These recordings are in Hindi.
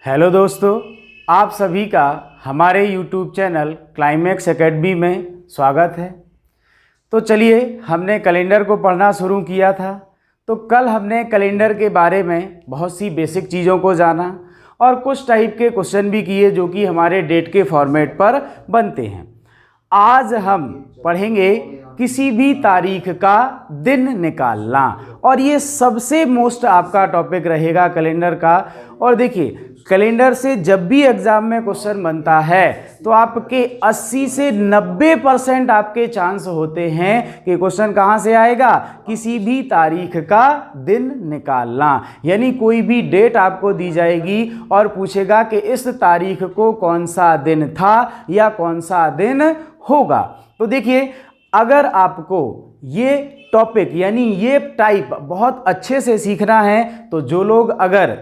हेलो दोस्तों, आप सभी का हमारे YouTube चैनल क्लाइमेक्स एकेडमी में स्वागत है। तो चलिए, हमने कैलेंडर को पढ़ना शुरू किया था। तो कल हमने कैलेंडर के बारे में बहुत सी बेसिक चीज़ों को जाना और कुछ टाइप के क्वेश्चन भी किए जो कि हमारे डेट के फॉर्मेट पर बनते हैं। आज हम पढ़ेंगे किसी भी तारीख का दिन निकालना, और ये सबसे मोस्ट आपका टॉपिक रहेगा कैलेंडर का। और देखिए, कैलेंडर से जब भी एग्जाम में क्वेश्चन बनता है तो आपके 80 से 90% आपके चांस होते हैं कि क्वेश्चन कहाँ से आएगा, किसी भी तारीख का दिन निकालना। यानी कोई भी डेट आपको दी जाएगी और पूछेगा कि इस तारीख को कौन सा दिन था या कौन सा दिन होगा। तो देखिए, अगर आपको ये टॉपिक यानी ये टाइप बहुत अच्छे से सीखना है तो जो लोग अगर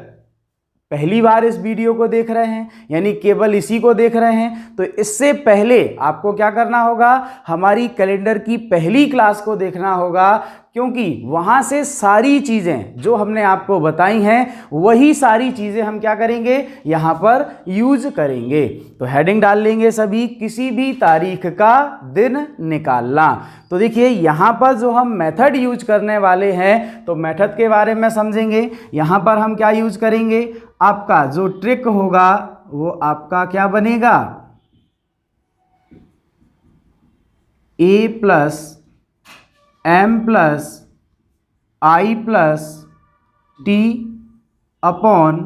पहली बार इस वीडियो को देख रहे हैं यानी केवल इसी को देख रहे हैं, तो इससे पहले आपको क्या करना होगा, हमारी कैलेंडर की पहली क्लास को देखना होगा, क्योंकि वहां से सारी चीजें जो हमने आपको बताई हैं वही सारी चीजें हम क्या करेंगे, यहां पर यूज करेंगे। तो हेडिंग डाल लेंगे सभी, किसी भी तारीख का दिन निकालना। तो देखिए, यहां पर जो हम मेथड यूज करने वाले हैं तो मेथड के बारे में समझेंगे। यहां पर हम क्या यूज करेंगे, आपका जो ट्रिक होगा वो आपका क्या बनेगा, a plus m plus i plus t upon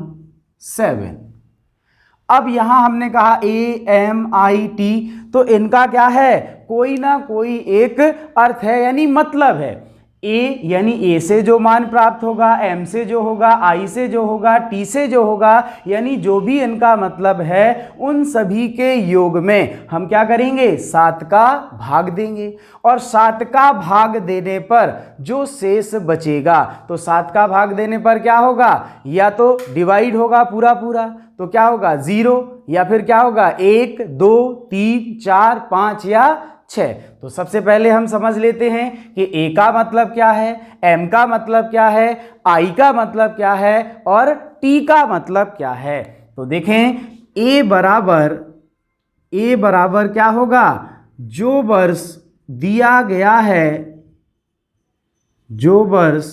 7। अब यहां हमने कहा a m i t, तो इनका क्या है, कोई ना कोई एक अर्थ है यानी मतलब है। a यानी a से जो मान प्राप्त होगा, m से जो होगा, i से जो होगा, t से जो होगा, यानी जो भी इनका मतलब है उन सभी के योग में हम क्या करेंगे, 7 का भाग देंगे। और 7 का भाग देने पर जो शेष बचेगा, तो 7 का भाग देने पर क्या होगा, या तो डिवाइड होगा पूरा पूरा, तो क्या होगा 0, या फिर क्या होगा 1 2 3 4 5 या 6। तो सबसे पहले हम समझ लेते हैं कि a का मतलब क्या है, m का मतलब क्या है, i का मतलब क्या है और t का मतलब क्या है। तो देखें, a बराबर क्या होगा, जो वर्ष दिया गया है, जो वर्ष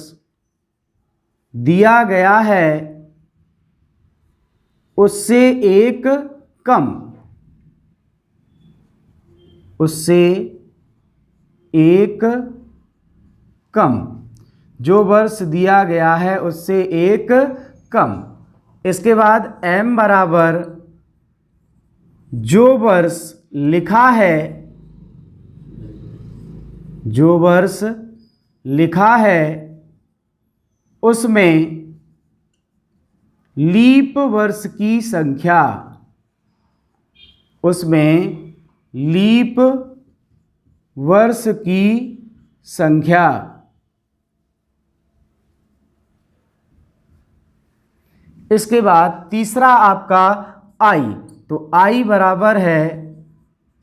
दिया गया है उससे एक कम, उससे एक कम, जो वर्ष दिया गया है उससे एक कम। इसके बाद m बराबर जो वर्ष लिखा है, जो वर्ष लिखा है उसमें लीप वर्ष की संख्या, उसमें लीप वर्ष की संख्या। इसके बाद तीसरा आपका आई, तो आई बराबर है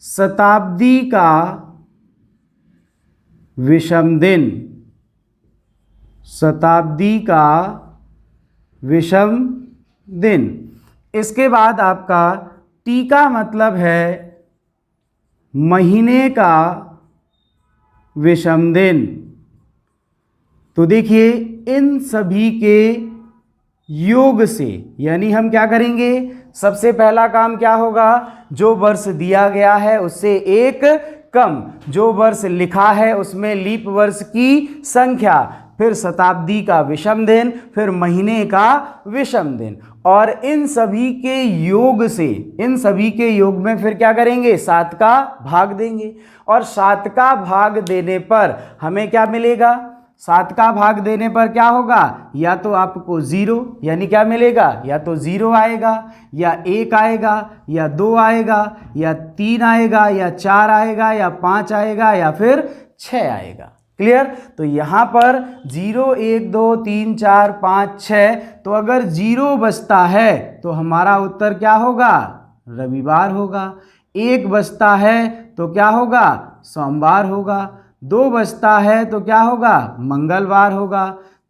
शताब्दी का विषम दिन, शताब्दी का विषम दिन। इसके बाद आपका टी का मतलब है महीने का विषम दिन। तो देखिए, इन सभी के योग से यानी हम क्या करेंगे, सबसे पहला काम क्या होगा, जो वर्ष दिया गया है उससे एक कम, जो वर्ष लिखा है उसमें लीप वर्ष की संख्या, फिर शताब्दी का विषम दिन, फिर महीने का विषम दिन, और इन सभी के योग से, इन सभी के योग में फिर क्या करेंगे, 7 का भाग देंगे। और 7 का भाग देने पर हमें क्या मिलेगा, 7 का भाग देने पर क्या होगा, या तो आपको 0 यानी क्या मिलेगा, या तो 0 आएगा, या 1 आएगा, या 2 आएगा, या 3 आएगा, या 4 आएगा, या 5 आएगा, या फिर 6 आएगा। क्लियर। तो यहाँ पर 0 1 2 3 4 5 6, तो अगर 0 बचता है तो हमारा उत्तर क्या होगा, रविवार होगा। 1 बचता है तो क्या होगा, सोमवार होगा। 2 बचता है तो क्या होगा, मंगलवार होगा।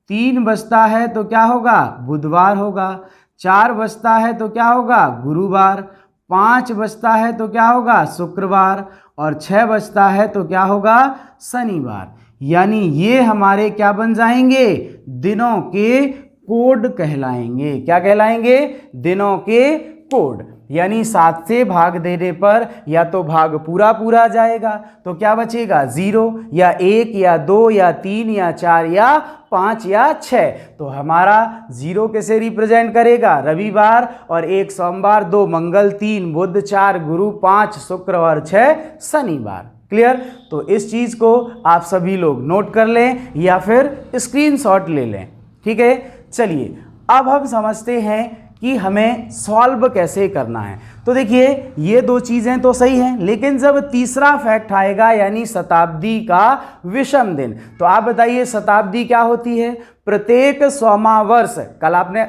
3 बचता है तो क्या होगा, बुधवार होगा। 4 बचता है तो क्या होगा गुरुवार, 5 बचता है तो क्या होगा शुक्रवार, और 6 बचता है तो क्या होगा शनिवार। यानी ये हमारे क्या बन जाएंगे, दिनों के कोड कहलाएंगे। क्या कहलाएंगे, दिनों के कोड। यानी 7 से भाग देने पर या तो भाग पूरा पूरा जाएगा तो क्या बचेगा 0, या 1 या 2 या 3 या 4 या 5 या 6। तो हमारा 0 कैसे रिप्रेजेंट करेगा, रविवार, और 1 सोमवार, 2 मंगल, 3 बुध, 4 गुरु, 5 शुक्र और 6 शनिवार। क्लियर। तो इस चीज़ को आप सभी लोग नोट कर लें या फिर स्क्रीनशॉट ले लें। ठीक है, चलिए अब हम समझते हैं कि हमें सॉल्व कैसे करना है। तो देखिए ये 2 चीज़ें तो सही हैं, लेकिन जब तीसरा फैक्ट आएगा यानी शताब्दी का विषम दिन, तो आप बताइए शताब्दी क्या होती है, प्रत्येक 100वां वर्ष। कल आपने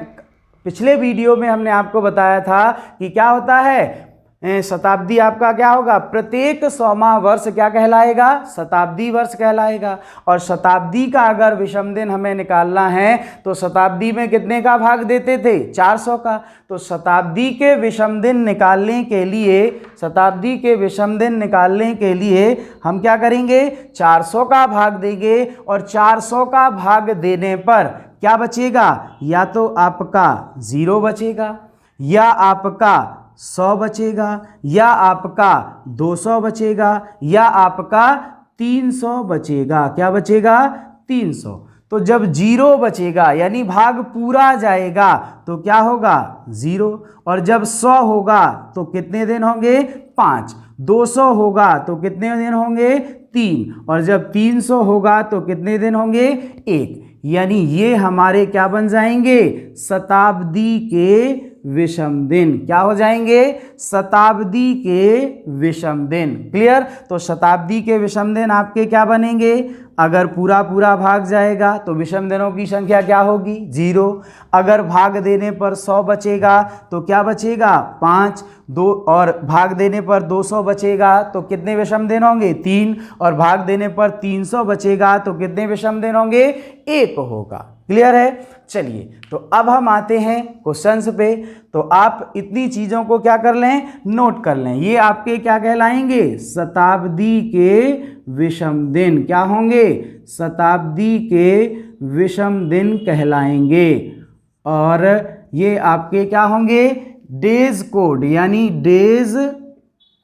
पिछले वीडियो में हमने आपको बताया था कि क्या होता है, शताब्दी आपका क्या होगा, प्रत्येक 100वां वर्ष क्या कहलाएगा, शताब्दी वर्ष कहलाएगा। और शताब्दी का अगर विषम दिन हमें निकालना है तो शताब्दी में कितने का भाग देते थे, 400 का। तो शताब्दी के विषम दिन निकालने के लिए, शताब्दी के विषम दिन निकालने के लिए हम क्या करेंगे, 400 का भाग देंगे, और 400 का भाग देने पर क्या बचेगा, या तो आपका 0 बचेगा, या आपका 100 बचेगा, या आपका 200 बचेगा, या आपका 300 बचेगा। क्या बचेगा, 300। तो जब 0 बचेगा यानी भाग पूरा जाएगा तो क्या होगा 0, और जब 100 होगा तो कितने दिन होंगे 5, 200 होगा तो कितने दिन होंगे 3, और जब 300 होगा तो कितने दिन होंगे 1। यानी ये हमारे क्या बन जाएंगे, शताब्दी के विषम दिन। क्या हो जाएंगे, शताब्दी के विषम दिन। क्लियर। तो शताब्दी के विषम दिन आपके क्या बनेंगे, अगर पूरा पूरा भाग जाएगा तो विषम दिनों की संख्या क्या होगी 0, अगर भाग देने पर 100 बचेगा तो क्या बचेगा 5, 2, और भाग देने पर 200 बचेगा तो कितने विषम दिन होंगे 3, और भाग देने पर 300 बचेगा तो कितने विषम दिन होंगे 1 होगा। क्लियर है। चलिए तो अब हम आते हैं क्वेश्चंस पे। तो आप इतनी चीज़ों को क्या कर लें, नोट कर लें। ये आपके क्या कहलाएंगे, शताब्दी के विषम दिन। क्या होंगे, शताब्दी के विषम दिन कहलाएंगे। और ये आपके क्या होंगे, डेज कोड, यानी डेज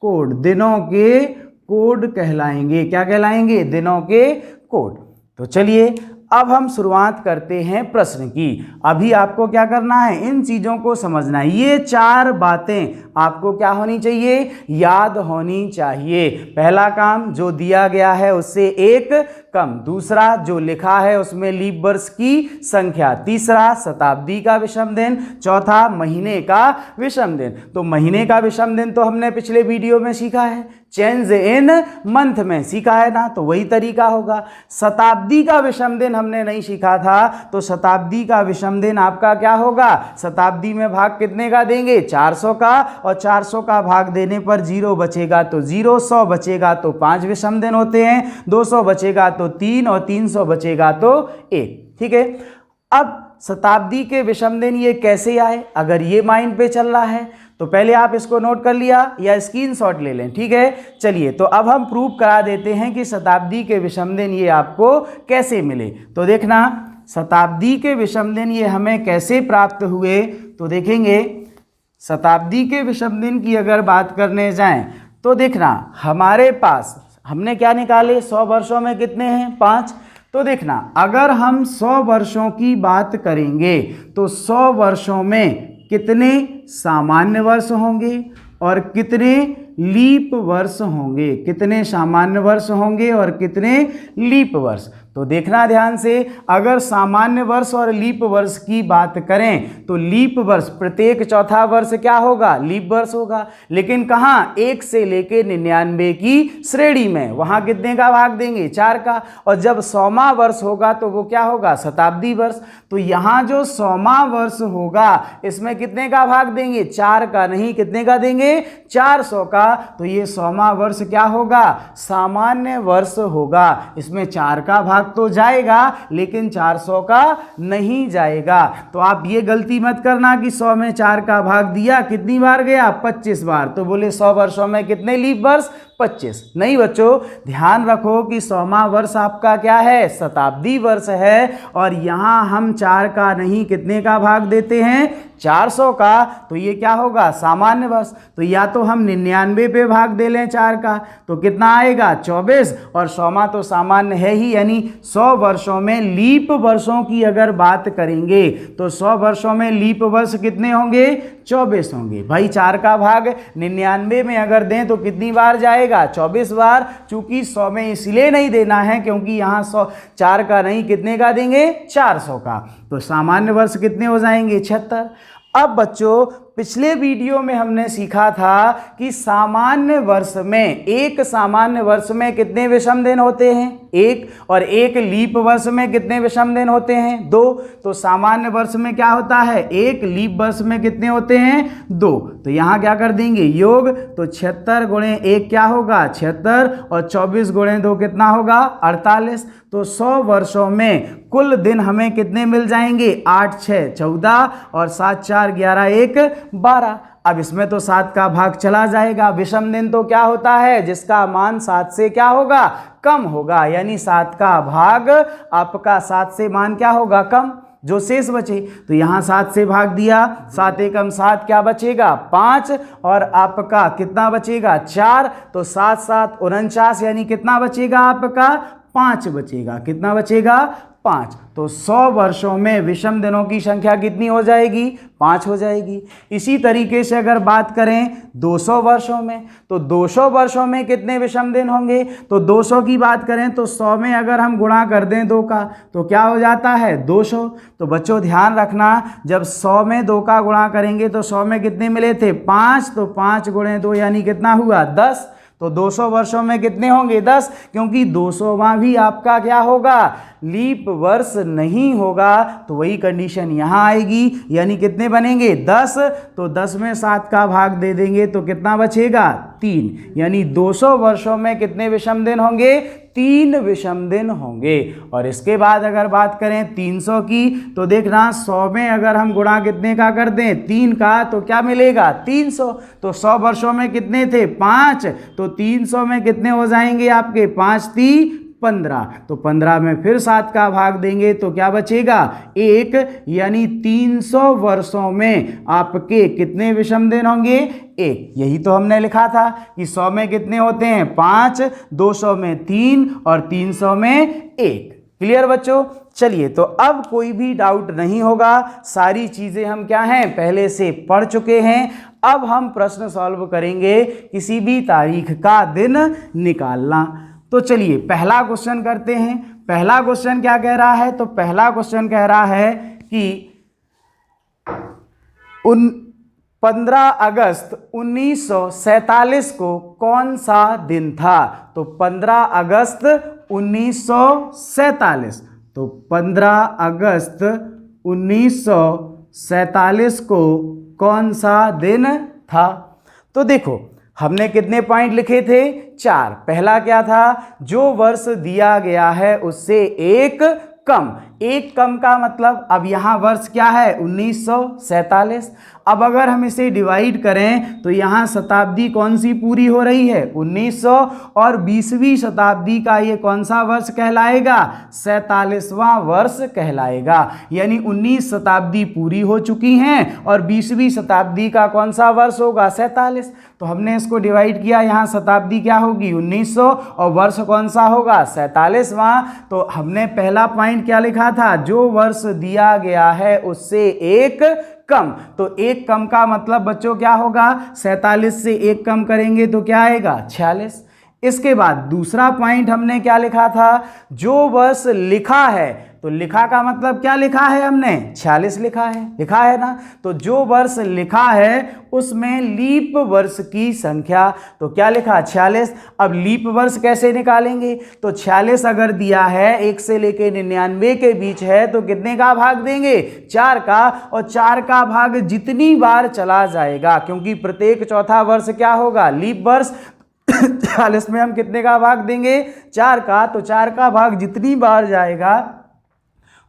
कोड, दिनों के कोड कहलाएंगे। क्या कहलाएंगे, दिनों के कोड। तो चलिए अब हम शुरुआत करते हैं प्रश्न की। अभी आपको क्या करना है, इन चीज़ों को समझना है। ये 4 बातें आपको क्या होनी चाहिए, याद होनी चाहिए। पहला काम जो दिया गया है उससे 1 कम, दूसरा जो लिखा है उसमें लीप वर्ष की संख्या, तीसरा शताब्दी का विषम दिन, चौथा महीने का विषम दिन। तो महीने का विषम दिन तो हमने पिछले वीडियो में सीखा है, चेंज इन मंथ में सीखा है ना, तो वही तरीका होगा। शताब्दी का विषम दिन हमने नहीं सीखा था, तो शताब्दी का विषम दिन आपका क्या होगा, शताब्दी में भाग कितने का देंगे 400 का, और 400 का भाग देने पर 0 बचेगा तो 0, 100 बचेगा तो 5 विषम दिन होते हैं, 200 बचेगा तो 3, और 300 बचेगा तो 1। ठीक है। अब शताब्दी के विषम दिन ये कैसे आए, अगर ये माइंड पे चल रहा है तो पहले आप इसको नोट कर लिया या स्क्रीनशॉट ले लें। ठीक है। चलिए तो अब हम प्रूव करा देते हैं कि शताब्दी के विषम दिन ये आपको कैसे मिले। तो देखना शताब्दी के विषम दिन ये हमें कैसे प्राप्त हुए। तो देखेंगे शताब्दी के विषम दिन की अगर बात करने जाएं तो देखना हमारे पास हमने क्या निकाले, 100 वर्षों में कितने हैं 5। तो देखना अगर हम 100 वर्षों की बात करेंगे तो 100 वर्षों में कितने सामान्य वर्ष होंगे और कितने लीप वर्ष होंगे, कितने सामान्य वर्ष होंगे और कितने लीप वर्ष। तो देखना ध्यान से, अगर सामान्य वर्ष और लीप वर्ष की बात करें तो लीप वर्ष प्रत्येक चौथा वर्ष क्या होगा, लीप वर्ष होगा। लेकिन कहाँ, 1 से लेके 99 की श्रेणी में, वहाँ कितने का भाग देंगे 4 का। और जब 100वां वर्ष होगा तो वो क्या होगा, शताब्दी वर्ष। तो यहाँ जो 100वां वर्ष होगा इसमें कितने का भाग देंगे, 4 का नहीं, कितने का देंगे 400 का। होगा तो ये 100वां वर्ष क्या होगा, सामान्य वर्ष होगा। इसमें 4 का भाग तो जाएगा लेकिन 400 का नहीं जाएगा। तो आप ये गलती मत करना कि 100 में 4 का भाग दिया, कितनी बार गया, 25 बार, तो बोले 100 वर्षों में कितने लीप वर्ष, 25। नहीं बच्चों, ध्यान रखो कि 100वां वर्ष आपका क्या है, शताब्दी वर्ष है। और यहाँ हम 4 का नहीं कितने का भाग देते हैं, 400 का, तो ये क्या होगा, सामान्य वर्ष। तो या तो हम 99 पे भाग दे लें 4 का, तो कितना आएगा, 24, और 100वां तो सामान्य है ही, यानी 100 वर्षों में लीप वर्षों की अगर बात करेंगे तो 100 वर्षों में लीप वर्ष कितने होंगे, 24 होंगे। भाई 4 का भाग 99 में अगर दें तो कितनी बार जाएगा, 24 बार। चूंकि 100 में इसलिए नहीं देना है क्योंकि यहाँ 100 4 का नहीं कितने का देंगे, 400 का, तो सामान्य वर्ष कितने हो जाएंगे, 76। अब बच्चों पिछले वीडियो में हमने सीखा था कि सामान्य वर्ष में, एक सामान्य वर्ष में कितने विषम दिन होते हैं, 1, और एक लीप वर्ष में कितने विषम दिन होते हैं, 2। तो सामान्य वर्ष में क्या होता है, 1, लीप वर्ष में कितने होते हैं, 2। तो यहाँ क्या कर देंगे, योग, तो 76 गुणे 1 क्या होगा, 76, और 24 गुणे 2 कितना होगा, 48। तो 100 वर्षों में कुल दिन हमें कितने मिल जाएंगे, 8 6 14 और 7 4 11 1 12। अब इसमें तो 7 का भाग चला जाएगा। विषम दिन तो क्या होता है, जिसका मान 7 से क्या होगा, कम होगा, यानी 7 का भाग आपका 7 से मान क्या होगा, कम, जो शेष बचे। तो यहाँ 7 से भाग दिया, 7 एकम 7 क्या बचेगा, 5, और आपका कितना बचेगा, 4। तो 7 7 49, यानी कितना बचेगा आपका, 5 बचेगा, कितना बचेगा, 5। तो 100 वर्षों में विषम दिनों की संख्या कितनी हो जाएगी, 5 हो जाएगी। इसी तरीके से अगर बात करें 200 वर्षों में, तो 200 वर्षों में कितने विषम दिन होंगे, तो 200 की बात करें तो 100 में अगर हम गुणा कर दें 2 का तो क्या हो जाता है, 200। तो बच्चों ध्यान रखना, जब 100 में 2 का गुणा करेंगे तो 100 में कितने मिले थे, 5, तो 5 गुणे 2 यानी कितना हुआ, 10। तो 200 वर्षों में कितने होंगे, 10, क्योंकि 200वां भी आपका क्या होगा, लीप वर्ष नहीं होगा। तो वही कंडीशन यहाँ आएगी, यानी कितने बनेंगे, 10। तो 10 में 7 का भाग दे देंगे तो कितना बचेगा, 3, यानी 200 वर्षों में कितने विषम दिन होंगे, 3 विषम दिन होंगे। और इसके बाद अगर बात करें 300 की, तो देखना 100 में अगर हम गुणा कितने का कर दें, 3 का, तो क्या मिलेगा, 300। तो 100 वर्षों में कितने थे, 5, तो 300 में कितने हो जाएंगे आपके, 5 3 15। तो 15 में फिर 7 का भाग देंगे तो क्या बचेगा, 1, यानी 300 वर्षों में आपके कितने विषम दिन होंगे, 1। यही तो हमने लिखा था कि 100 में कितने होते हैं, 5, 200 में 3 और 300 में 1। क्लियर बच्चों। चलिए, तो अब कोई भी डाउट नहीं होगा, सारी चीज़ें हम क्या हैं, पहले से पढ़ चुके हैं। अब हम प्रश्न सॉल्व करेंगे, किसी भी तारीख का दिन निकालना। तो चलिए पहला क्वेश्चन करते हैं। पहला क्वेश्चन क्या कह रहा है, तो पहला क्वेश्चन कह रहा है कि 15 अगस्त 1947 को कौन सा दिन था। तो 15 अगस्त 1947, तो 15 अगस्त 1947 को कौन सा दिन था। तो देखो हमने कितने पॉइंट लिखे थे, 4। पहला क्या था, जो वर्ष दिया गया है उससे एक कम। एक कम का मतलब, अब यहाँ वर्ष क्या है, 1947। अब अगर हम इसे डिवाइड करें तो यहाँ शताब्दी कौन सी पूरी हो रही है, 1900, और 20वीं शताब्दी का ये कौन सा वर्ष कहलाएगा, 47वां वर्ष कहलाएगा। यानी 19 शताब्दी पूरी हो चुकी हैं और 20वीं शताब्दी का कौन सा वर्ष होगा, 47। तो हमने इसको डिवाइड किया, यहाँ शताब्दी क्या होगी, 1900, और वर्ष कौन सा होगा, 47वां। तो हमने पहला पॉइंट क्या लिखा था, जो वर्ष दिया गया है उससे एक कम। तो एक कम का मतलब बच्चों क्या होगा, 47 से एक कम करेंगे तो क्या आएगा, 46। इसके बाद दूसरा पॉइंट हमने क्या लिखा था, जो वर्ष लिखा है तो लिखा का मतलब क्या लिखा है हमने, 46 लिखा है ना। तो जो वर्ष लिखा है उसमें लीप वर्ष की संख्या, तो क्या लिखा, 46। अब लीप वर्ष कैसे निकालेंगे, तो 46 अगर दिया है 1 से लेके 99 के बीच है तो कितने का भाग देंगे, 4 का, और 4 का भाग जितनी बार चला जाएगा, क्योंकि प्रत्येक चौथा वर्ष क्या होगा, लीप वर्ष। 46 में हम कितने का भाग देंगे, 4 का, तो 4 का भाग जितनी बार जाएगा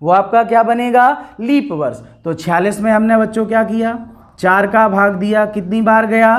वो आपका क्या बनेगा, लीप वर्ष। तो 46 में हमने बच्चों क्या किया, 4 का भाग दिया, कितनी बार गया,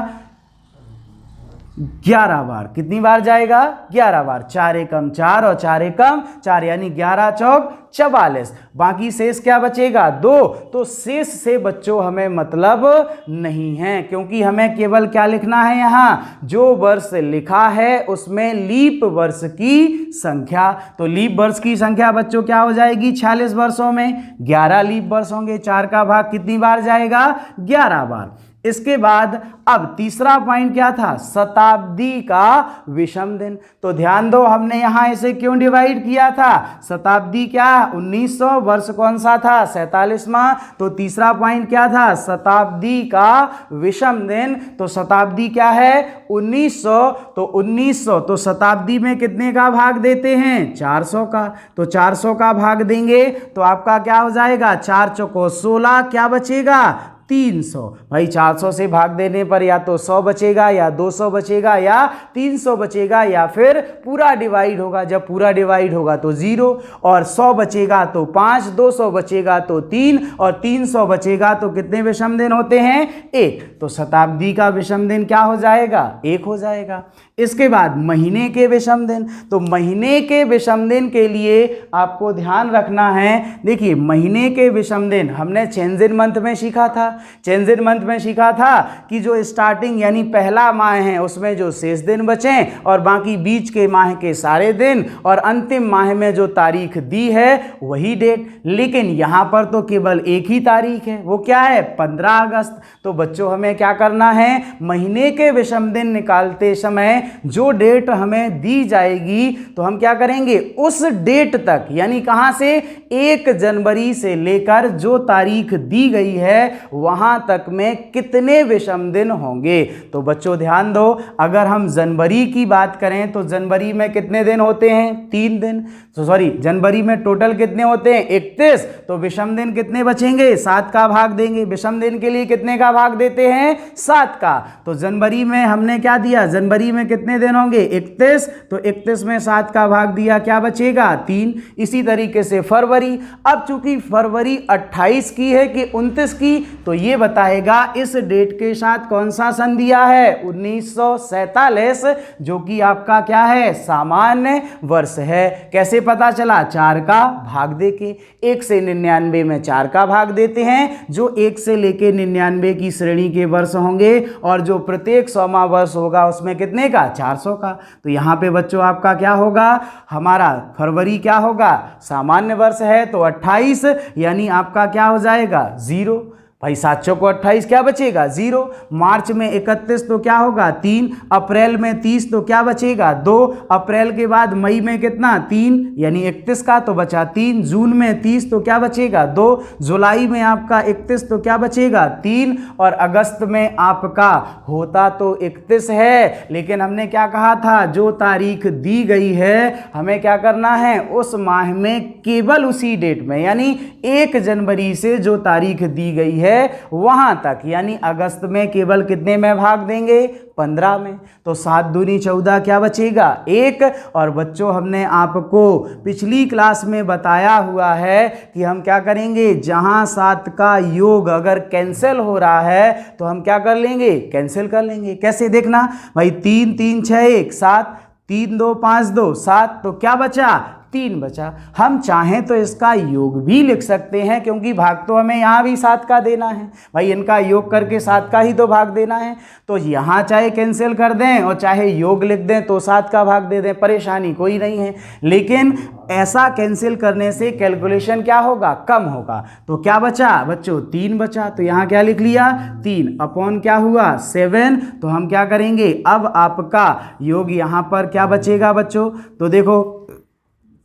11 बार। कितनी बार जाएगा, 11 बार। 4 एकम 4 और 4 एकम 4 यानी 11 चौक 44। बाकी शेष क्या बचेगा, 2। तो शेष से बच्चों हमें मतलब नहीं है, क्योंकि हमें केवल क्या लिखना है, यहाँ जो वर्ष लिखा है उसमें लीप वर्ष की संख्या। तो लीप वर्ष की संख्या बच्चों क्या हो जाएगी, 46 वर्षों में 11 लीप वर्ष होंगे। 4 का भाग कितनी बार जाएगा, 11 बार। इसके बाद अब तीसरा पॉइंट क्या था, शताब्दी का विषम दिन। तो ध्यान दो, हमने यहां इसे क्यों डिवाइड किया था, शताब्दी क्या, 1900, वर्ष कौन सा था, 47वां। तो तीसरा पॉइंट क्या था, शताब्दी का विषम दिन। तो शताब्दी क्या है, 1900। तो 1900 तो शताब्दी में कितने का भाग देते हैं, 400 का। तो 400 का भाग देंगे तो आपका क्या हो जाएगा, 4 चौको 16, क्या बचेगा, 300। भाई 400 से भाग देने पर या तो 100 बचेगा, या 200 बचेगा, या 300 बचेगा, या फिर पूरा डिवाइड होगा। जब पूरा डिवाइड होगा तो 0, और 100 बचेगा तो 5, 200 बचेगा तो 3, और 300 बचेगा तो कितने विषम दिन होते हैं, 1। तो शताब्दी का विषम दिन क्या हो जाएगा, 1 हो जाएगा। इसके बाद महीने के विषम दिन। तो महीने के विषम दिन के लिए आपको ध्यान रखना है, देखिए महीने के विषम दिन हमने चेंज इन मंथ में सीखा था। चेंज इन मंथ में सीखा था कि जो स्टार्टिंग यानी पहला माह है उसमें जो शेष दिन बचें, और बाकी बीच के माह के सारे दिन, और अंतिम माह में जो तारीख दी है वही डेट। लेकिन यहां पर तो केवल एक ही तारीख है, वो क्या है, 15 अगस्त। तो बच्चों हमें क्या करना है, महीने के विषम दिन निकालते समय जो डेट हमें दी जाएगी तो हम क्या करेंगे, उस डेट तक, यानी कहां से, 1 जनवरी से लेकर जो तारीख दी गई है वहां तक में कितने विषम दिन होंगे। तो बच्चों ध्यान दो, अगर हम जनवरी की बात करें तो जनवरी में कितने दिन होते हैं, 3 दिन। तो सॉरी, जनवरी में टोटल कितने होते हैं, 31। तो विषम दिन कितने बचेंगे, 7 का भाग देंगे। विषम दिन के लिए कितने का भाग देते हैं, 7 का। तो जनवरी में हमने क्या दिया, जनवरी में कितने दिन होंगे, 31। तो 31 में 7 का भाग दिया, क्या बचेगा, 3। इसी तरीके से फरवरी। अब चूंकि फरवरी 28 की है कि 29 की, तो ये बताएगा इस डेट के साथ कौन सा सन दिया है, 1947, जो कि आपका क्या है, सामान्य वर्ष है। कैसे पता चला, 4 का भाग देके। 1 से 99 में 4 का भाग देते हैं, जो 1 से लेके 99 की श्रेणी के वर्ष होंगे, और जो प्रत्येक 100वां वर्ष होगा उसमें कितने का, 400 का। तो यहाँ पे बच्चों आपका क्या होगा, हमारा फरवरी क्या होगा, सामान्य वर्ष है तो 28, यानी आपका क्या हो जाएगा, 0। भाई 7 को 28 क्या बचेगा, 0। मार्च में 31 तो क्या होगा, 3। अप्रैल में 30 तो क्या बचेगा, 2। अप्रैल के बाद मई में कितना, 3, यानी 31 का तो बचा 3। जून में 30 तो क्या बचेगा, 2। जुलाई में आपका 31 तो क्या बचेगा, 3। और अगस्त में आपका होता तो 31 है, लेकिन हमने क्या कहा था, जो तारीख दी गई है हमें क्या करना है, उस माह में केवल उसी डेट में, यानी 1 जनवरी से जो तारीख दी गई है वहां तक, यानी अगस्त में केवल कितने में भाग देंगे, 15 में। तो 7 दूनी 14 क्या बचेगा, 1। और बच्चों हमने आपको पिछली क्लास में बताया हुआ है कि हम क्या करेंगे, जहां 7 का योग अगर कैंसिल हो रहा है तो हम क्या कर लेंगे, कैंसिल कर लेंगे। कैसे देखना भाई, 3 3 6 1 7, 3 2 5 2 7, तो क्या बचा, 3 बचा। हम चाहें तो इसका योग भी लिख सकते हैं, क्योंकि भाग तो हमें यहाँ भी 7 का देना है भाई, इनका योग करके 7 का ही तो भाग देना है। तो यहाँ चाहे कैंसिल कर दें और चाहे योग लिख दें तो 7 का भाग दे दें, परेशानी कोई नहीं है। लेकिन ऐसा कैंसिल करने से कैलकुलेशन क्या होगा, कम होगा। तो क्या बचा बच्चों, 3 बचा। तो यहाँ क्या लिख लिया, 3 अपॉन क्या हुआ, 7। तो हम क्या करेंगे, अब आपका योग यहाँ पर क्या बचेगा बच्चों, तो देखो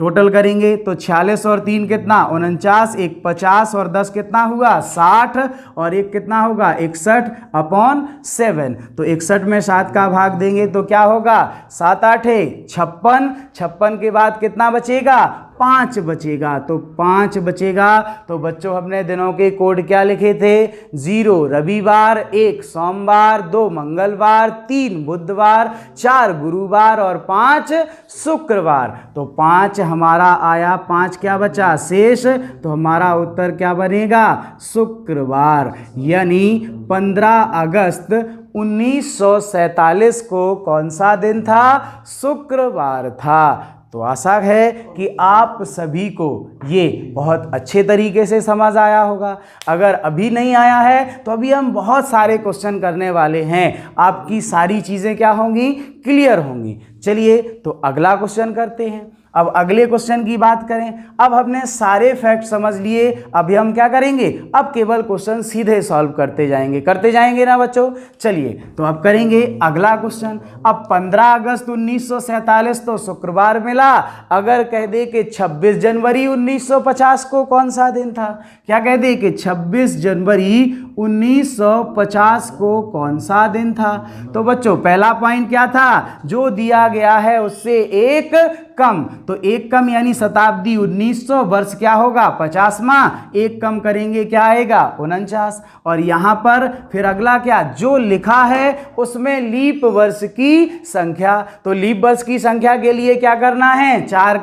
टोटल करेंगे तो 46 और 3 कितना 49, एक 50 और 10 कितना हुआ 60 और एक कितना होगा 61/7। तो 61 में 7 का भाग देंगे तो क्या होगा 7 8 56, 56 के बाद कितना बचेगा 5 बचेगा। तो 5 बचेगा। तो बच्चों हमने दिनों के कोड क्या लिखे थे 0 रविवार, 1 सोमवार, 2 मंगलवार, 3 बुधवार, 4 गुरुवार और 5 शुक्रवार। तो 5 हमारा आया, 5 क्या बचा शेष। तो हमारा उत्तर क्या बनेगा शुक्रवार। यानी 15 अगस्त 1947 को कौन सा दिन था शुक्रवार था। तो आशा है कि आप सभी को ये बहुत अच्छे तरीके से समझ आया होगा। अगर अभी नहीं आया है तो अभी हम बहुत सारे क्वेश्चन करने वाले हैं, आपकी सारी चीज़ें क्या होंगी क्लियर होंगी। चलिए तो अगला क्वेश्चन करते हैं। अब अगले क्वेश्चन की बात करें। अब हमने सारे फैक्ट समझ लिए, अभी हम क्या करेंगे अब केवल क्वेश्चन सीधे सॉल्व करते जाएंगे ना बच्चों। चलिए तो अब करेंगे अगला क्वेश्चन। अब 15 अगस्त 1947 तो शुक्रवार मिला। अगर कह दे कि 26 जनवरी 1950 को कौन सा दिन था, क्या कह दे कि 26 जनवरी 1950 को कौन सा दिन था। तो बच्चों पहला पॉइंट क्या था, जो दिया गया है उससे एक कम। तो एक कम यानी शताब्दी 1900, वर्ष क्या होगा 50वां, एक कम करेंगे क्या आएगा 49। और यहां पर फिर अगला क्या, जो लिखा है उसमें लीप वर्ष की संख्या। तो लीप वर्ष की संख्या के लिए क्या करना है 4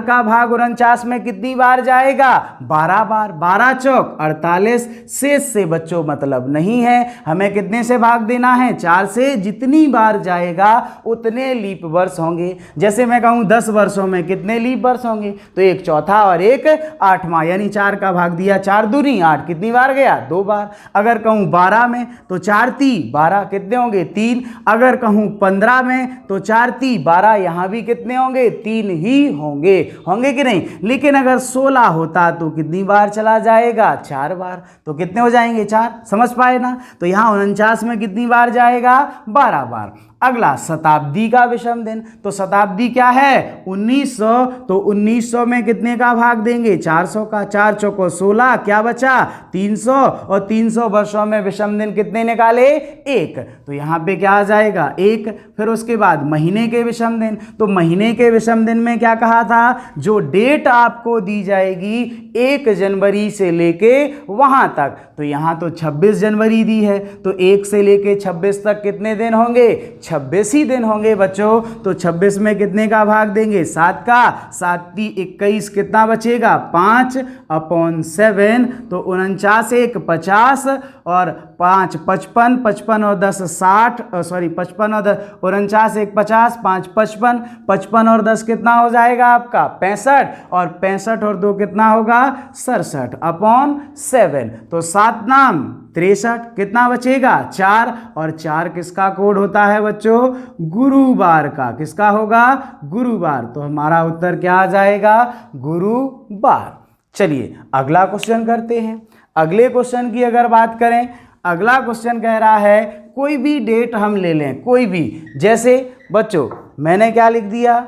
का भाग 49 में कितनी बार जाएगा 12 बार। 12 चौक 48। शेष से बच्चों मतलब नहीं है, हमें कितने से भाग देना है 4 से। जितनी बार जाएगा उतने लीप वर्ष होंगे। जैसे मैं कहूं 10 वर्षों में कितने लीप वर्ष होंगे, तो एक चौथा और एक 8वां, यानी 4 का भाग दिया 4 दूनी 8, कितनी बार गया 2 बार। अगर कहूं 12 में तो 4 × 3 12, कितने होंगे 3। अगर कहूं 15 में तो 4 × 3 12, यहां भी कितने होंगे 3 ही होंगे कि नहीं। लेकिन अगर 16 होता तो कितनी बार चला जाएगा 4 बार। तो कितने हो जाएंगे 4, समझ पाए ना। तो यहां 49 में कितनी बार जाएगा 12 बार। अगला शताब्दी का विषम दिन। तो शताब्दी क्या है 1900, तो 1900 में कितने का भाग देंगे 400 का। 4 चौको 16, क्या बचा 300। और 300 वर्षों में विषम दिन कितने निकाले 1। तो यहाँ पे क्या आ जाएगा 1। फिर उसके बाद महीने के विषम दिन। तो महीने के विषम दिन में क्या कहा था, जो डेट आपको दी जाएगी 1 जनवरी से लेके वहां तक। तो यहाँ तो 26 जनवरी दी है, तो 1 से लेके 26 तक कितने दिन होंगे 26 ही दिन होंगे बच्चों। तो 26 में कितने का भाग देंगे 7 का। 7 × 21, कितना बचेगा 5/7। तो 49 1 50 और 5 55, 55 और 10 60, 55 और 10 49 1 50, 5 55, 55 और 10 कितना हो जाएगा आपका 65, और 65 और 2 कितना होगा 67/7। तो 7 नाम 63, कितना बचेगा 4, और 4 किसका कोड होता है बच्चों गुरुवार का। किसका होगा गुरुवार। तो हमारा उत्तर क्या आ जाएगा गुरुवार। चलिए अगला क्वेश्चन करते हैं। अगले क्वेश्चन की अगर बात करें, अगला क्वेश्चन कह रहा है कोई भी डेट हम ले लें, कोई भी। जैसे बच्चों मैंने क्या लिख दिया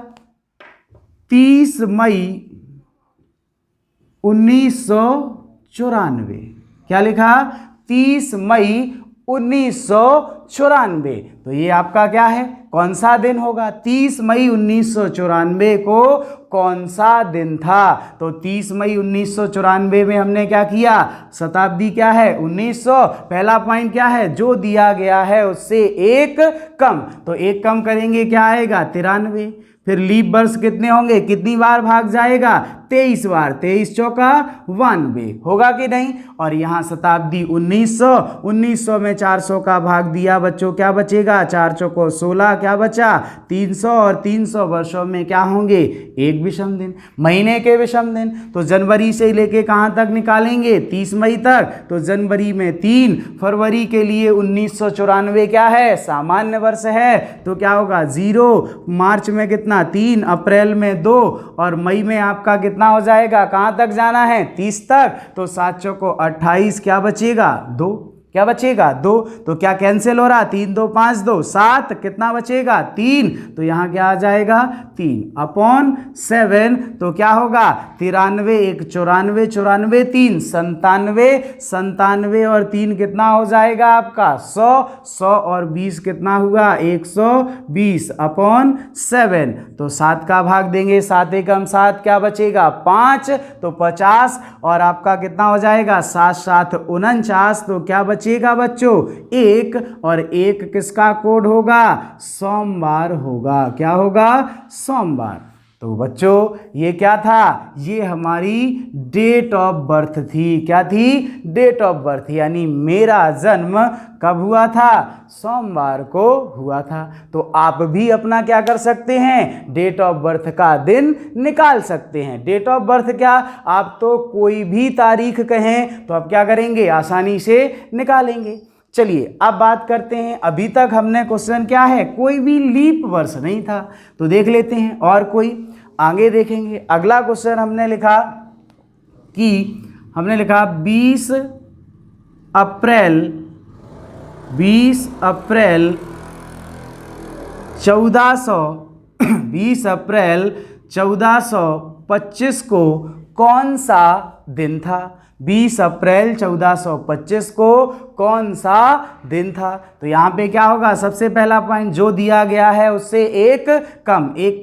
30 मई 1994। क्या लिखा 30 मई 1994। तो ये आपका क्या है कौन सा दिन होगा 30 मई 1994 को कौन सा दिन था। तो 30 मई 1994 में हमने क्या किया, शताब्दी क्या है 1900। पहला पॉइंट क्या है, जो दिया गया है उससे एक कम। तो एक कम करेंगे क्या आएगा 93। फिर लीप वर्ष कितने होंगे, कितनी बार भाग जाएगा 23 बार। 23 चौका 92 होगा कि नहीं। और यहाँ शताब्दी 1900, 1900 में 400 का भाग दिया बच्चों, क्या बचेगा 4 चौको 16, क्या बचा 300। और 300 वर्षों में क्या होंगे एक विषम दिन। महीने के विषम दिन तो जनवरी से लेके कहाँ तक निकालेंगे 30 मई तक। तो जनवरी में 3, फरवरी के लिए 1994 क्या है सामान्य वर्ष है, तो क्या होगा 0। मार्च में कितना 3, अप्रैल में 2, और मई में आपका कितना हो जाएगा, कहां तक जाना है 30 तक। तो 7 चौको 28, क्या बचेगा 2। क्या बचेगा 2। तो क्या कैंसिल हो रहा, 3 2 5 2 7, कितना बचेगा 3। तो यहाँ क्या आ जाएगा 3 अपॉन 7। तो क्या होगा 93 1 94 94 3 97 97 और 3 कितना हो जाएगा आपका 100 100 और 20 कितना हुआ 120 अपॉन 7। तो 7 का भाग देंगे, 7 एकम 7, क्या बचेगा 5, तो 50 और आपका कितना हो जाएगा 7 7 49। तो क्या बचेगा बच्चों 1 और 1 किसका कोड होगा, सोमवार होगा। क्या होगा, सोमवार। तो बच्चों ये क्या था, ये हमारी डेट ऑफ बर्थ थी। क्या थी, डेट ऑफ बर्थ, यानी मेरा जन्म कब हुआ था, सोमवार को हुआ था। तो आप भी अपना क्या कर सकते हैं, डेट ऑफ बर्थ का दिन निकाल सकते हैं। डेट ऑफ बर्थ क्या, आप तो कोई भी तारीख कहें तो आप क्या करेंगे, आसानी से निकालेंगे। चलिए अब बात करते हैं, अभी तक हमने क्वेश्चन क्या है, कोई भी लीप वर्ष नहीं था, तो देख लेते हैं और कोई आगे देखेंगे। अगला क्वेश्चन हमने लिखा कि 20 अप्रैल 1425 को कौन सा दिन था। 20 अप्रैल 1425 को कौन सा दिन था। तो यहाँ पे क्या होगा, सबसे पहला पॉइंट जो दिया गया है उससे एक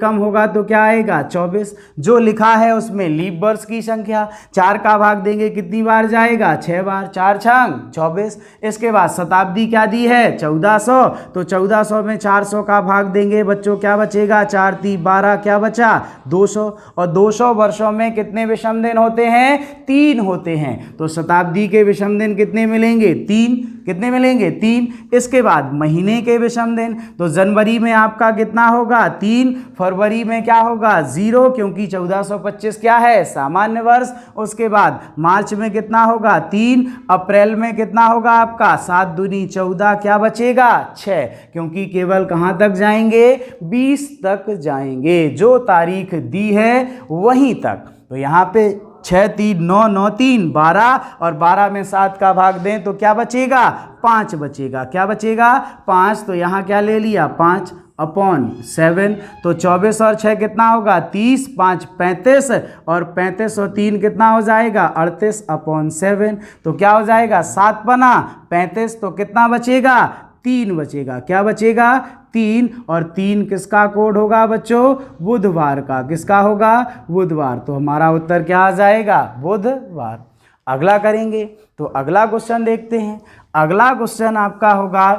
कम होगा तो क्या आएगा 24। जो लिखा है उसमें लीप वर्ष की संख्या 4 का भाग देंगे कितनी बार जाएगा, 6 बार, 4 छंग 24। इसके बाद शताब्दी क्या दी है 1400, तो 1400 में 400 का भाग देंगे बच्चों, क्या बचेगा 4 3 12, क्या बचा 200। और 200 वर्षों में कितने विषम दिन होते हैं, 3 होते हैं। तो शताब्दी के विषम दिन कितने मिलेंगे, 3। कितने मिलेंगे 3। इसके बाद महीने के विषम दिन, तो जनवरी में आपका कितना होगा 3, फरवरी में क्या होगा 0 क्योंकि 1425 क्या है सामान्य वर्ष। उसके बाद मार्च में कितना होगा 3, अप्रैल में कितना होगा आपका 7 दूनी 14, क्या बचेगा 6 क्योंकि केवल कहां तक जाएंगे 20 तक जाएंगे, जो तारीख दी है वहीं तक। तो यहाँ पे 6 3 9 9 3 12 और 12 में 7 का भाग दें तो क्या बचेगा 5 बचेगा। क्या बचेगा 5। तो यहाँ क्या ले लिया 5 अपॉन 7। तो 24 और 6 कितना होगा 30, 5 35 और 35 और 3 कितना हो जाएगा 38 अपॉन 7। तो क्या हो जाएगा 7 बना 35, तो कितना बचेगा 3 बचेगा। क्या बचेगा 3 और 3 किसका कोड होगा बच्चों, बुधवार का। किसका होगा, बुधवार। तो हमारा उत्तर क्या आ जाएगा, बुधवार। अगला करेंगे, तो अगला क्वेश्चन देखते हैं। अगला क्वेश्चन आपका होगा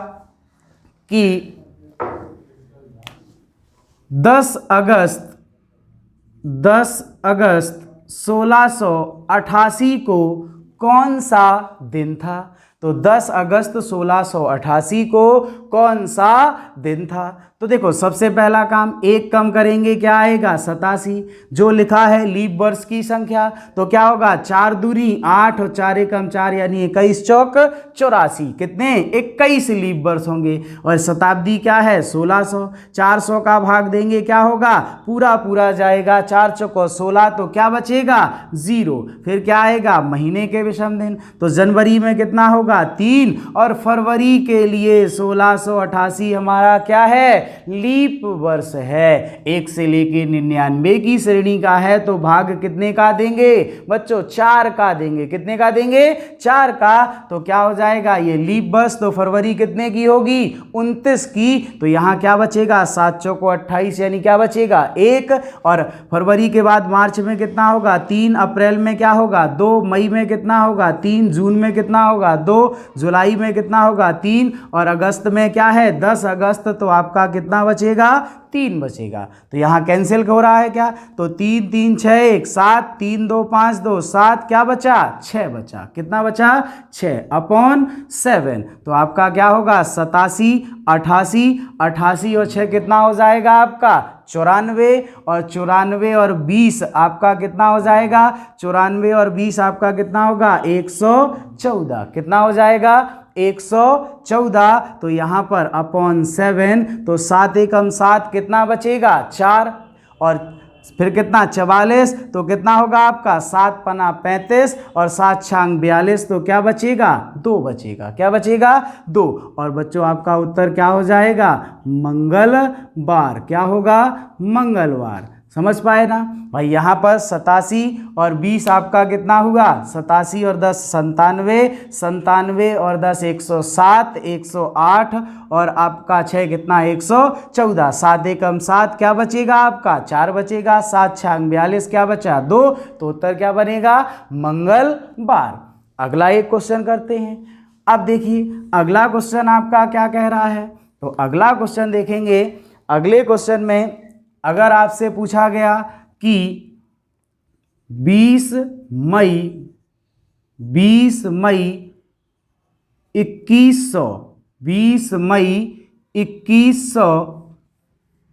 कि 10 अगस्त 1688 को कौन सा दिन था। तो 10 अगस्त 1688 को कौन सा दिन था। तो देखो सबसे पहला काम एक कम करेंगे, क्या आएगा 87। जो लिखा है लीप वर्ष की संख्या, तो क्या होगा 4 दूनी 8 और 4 एकम 4 यानी 21 चौक 84, कितने 21 लीप वर्ष होंगे। और शताब्दी क्या है 1600, 400 का भाग देंगे क्या होगा पूरा जाएगा, 4 चौको 16, तो क्या बचेगा 0। फिर क्या आएगा महीने के विषम दिन, तो जनवरी में कितना होगा 3 और फरवरी के लिए 1688 हमारा क्या है लीप वर्ष है। 1 से लेके 99 की श्रेणी का है, तो भाग कितने का देंगे बच्चों 4 का देंगे। कितने का देंगे 4 का। तो क्या हो जाएगा ये लीप वर्ष, तो फरवरी कितने की होगी 29 की। तो यहाँ क्या बचेगा 7 चौको 28 यानी क्या बचेगा 1। और फरवरी के बाद मार्च में कितना होगा 3, अप्रैल में क्या होगा 2, मई में कितना होगा 3, जून में कितना होगा 2, जुलाई में कितना होगा 3 और अगस्त में क्या है 10 अगस्त। तो आपका कितना बचेगा 3 बचेगा। तो यहाँ कैंसिल हो रहा है क्या, तो 3 3 6 1 7, 3 2 5 2 7, क्या बचा 6 बचा। कितना बचा 6 अपॉन 7। तो आपका क्या होगा 87 88 88 और 6 कितना हो जाएगा आपका 94 और 94 और 20 आपका कितना हो जाएगा 94 और 20 आपका कितना होगा 114। कितना हो जाएगा 114। तो यहाँ पर अपॉन 7, तो 7 एकम 7 कितना बचेगा 4 और फिर कितना 44, तो कितना होगा आपका 7 पना 35 और 7 छांग 42, तो क्या बचेगा 2 बचेगा। क्या बचेगा 2। और बच्चों आपका उत्तर क्या हो जाएगा मंगलवार। क्या होगा मंगलवार। समझ पाए ना भाई। यहाँ पर 87 और 20 आपका कितना हुआ 87 और 10 97, 97 और 10 107, 108 और आपका 6 कितना 114, 7 एकम 7, क्या बचेगा आपका 4 बचेगा, 7 छांग 42, क्या बचा 2, तो उत्तर क्या बनेगा मंगलवार। अगला एक क्वेश्चन करते हैं। अब देखिए अगला क्वेश्चन आपका क्या कह रहा है। तो अगला क्वेश्चन देखेंगे। अगले क्वेश्चन में अगर आपसे पूछा गया कि 20 मई 2100 20 मई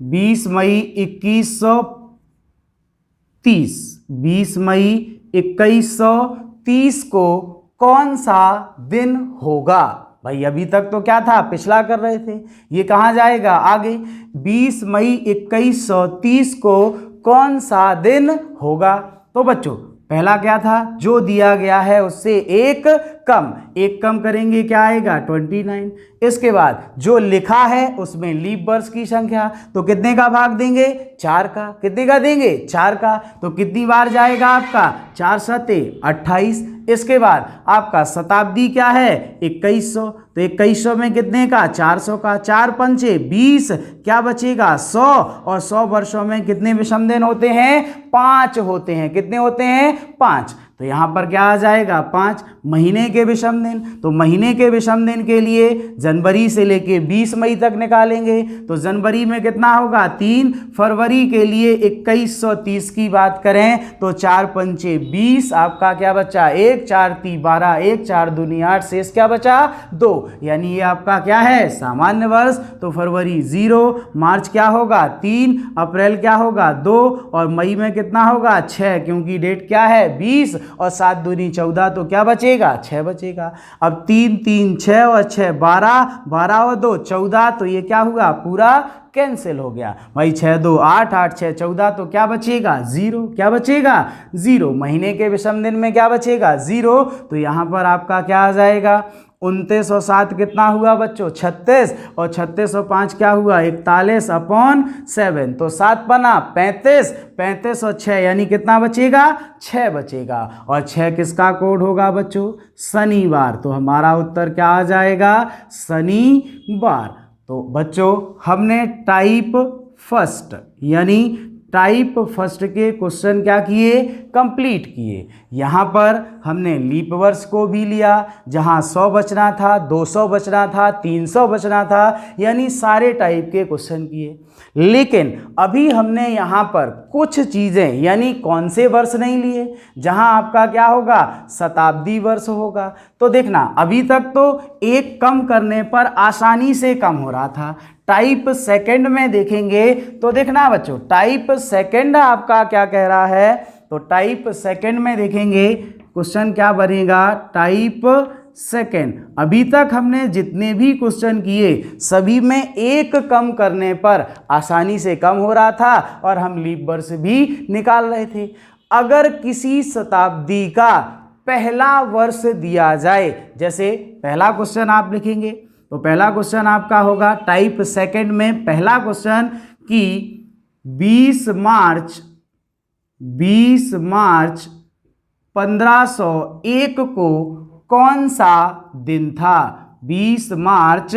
2130 20 मई 2130 को कौन सा दिन होगा। भाई अभी तक तो क्या था पिछला कर रहे थे, ये कहाँ जाएगा आगे। 20 मई 2130 को कौन सा दिन होगा। तो बच्चों पहला क्या था जो दिया गया है उससे एक कम करेंगे क्या आएगा 29। इसके बाद जो लिखा है उसमें लीप वर्ष की संख्या, तो कितने का भाग देंगे 4 का। कितने का देंगे 4 का, तो कितनी बार जाएगा आपका 4 सते 28। इसके बाद आपका शताब्दी क्या है 2100, तो 2100 में कितने का 400 का, 4 पंचे 20, क्या बचेगा 100 और 100 वर्षों में कितने विषम दिन होते हैं 5 होते हैं। कितने होते हैं 5। तो यहाँ पर क्या आ जाएगा 5। महीने के विषम दिन, तो महीने के विषम दिन के लिए जनवरी से लेके 20 मई तक निकालेंगे, तो जनवरी में कितना होगा 3। फरवरी के लिए 2130 की बात करें तो 4 पंचे 20, आपका क्या बचा 1, 4 × 3 = 12, 1 4 दूनी 8, शेष क्या बचा 2। यानी ये आपका क्या है सामान्य वर्ष। तो फरवरी 0, मार्च क्या होगा 3, अप्रैल क्या होगा 2 और मई में कितना होगा 6, क्योंकि डेट क्या है 20 और 7 दूनी 14, तो क्या बचेगा 6 बचेगा। अब 3 3 6 और 6 12, 12 और 2 14, तो ये क्या हुआ पूरा कैंसिल हो गया भाई। 6 2 8, 8 6 14, तो क्या बचेगा 0। क्या बचेगा 0। महीने के विषम दिन में क्या बचेगा 0। तो यहाँ पर आपका क्या आ जाएगा 29 और 7 कितना हुआ बच्चों 36 और 36 और 5 क्या हुआ 41/7, तो 7 पना 35, 35 और 6 यानी कितना बचेगा 6 बचेगा। और 6 किसका कोड होगा बच्चों शनिवार। तो हमारा उत्तर क्या आ जाएगा शनिवार। तो बच्चों हमने टाइप फर्स्ट के क्वेश्चन क्या किए कंप्लीट किए। यहाँ पर हमने लीप वर्ष को भी लिया जहाँ 100 बचना था, 200 बचना था, 300 बचना था, यानी सारे टाइप के क्वेश्चन किए। लेकिन अभी हमने यहाँ पर कुछ चीज़ें यानी कौन से वर्ष नहीं लिए जहाँ आपका क्या होगा शताब्दी वर्ष होगा। तो देखना अभी तक तो एक कम करने पर आसानी से कम हो रहा था। टाइप सेकंड में देखेंगे तो देखना बच्चों टाइप सेकंड आपका क्या कह रहा है। तो टाइप सेकंड में देखेंगे क्वेश्चन क्या बनेगा टाइप सेकंड। अभी तक हमने जितने भी क्वेश्चन किए सभी में एक कम करने पर आसानी से कम हो रहा था और हम लीप वर्ष भी निकाल रहे थे। अगर किसी शताब्दी का पहला वर्ष दिया जाए, जैसे पहला क्वेश्चन आप लिखेंगे तो पहला क्वेश्चन आपका होगा टाइप सेकंड में पहला क्वेश्चन कि 20 मार्च 1501 को कौन सा दिन था। 20 मार्च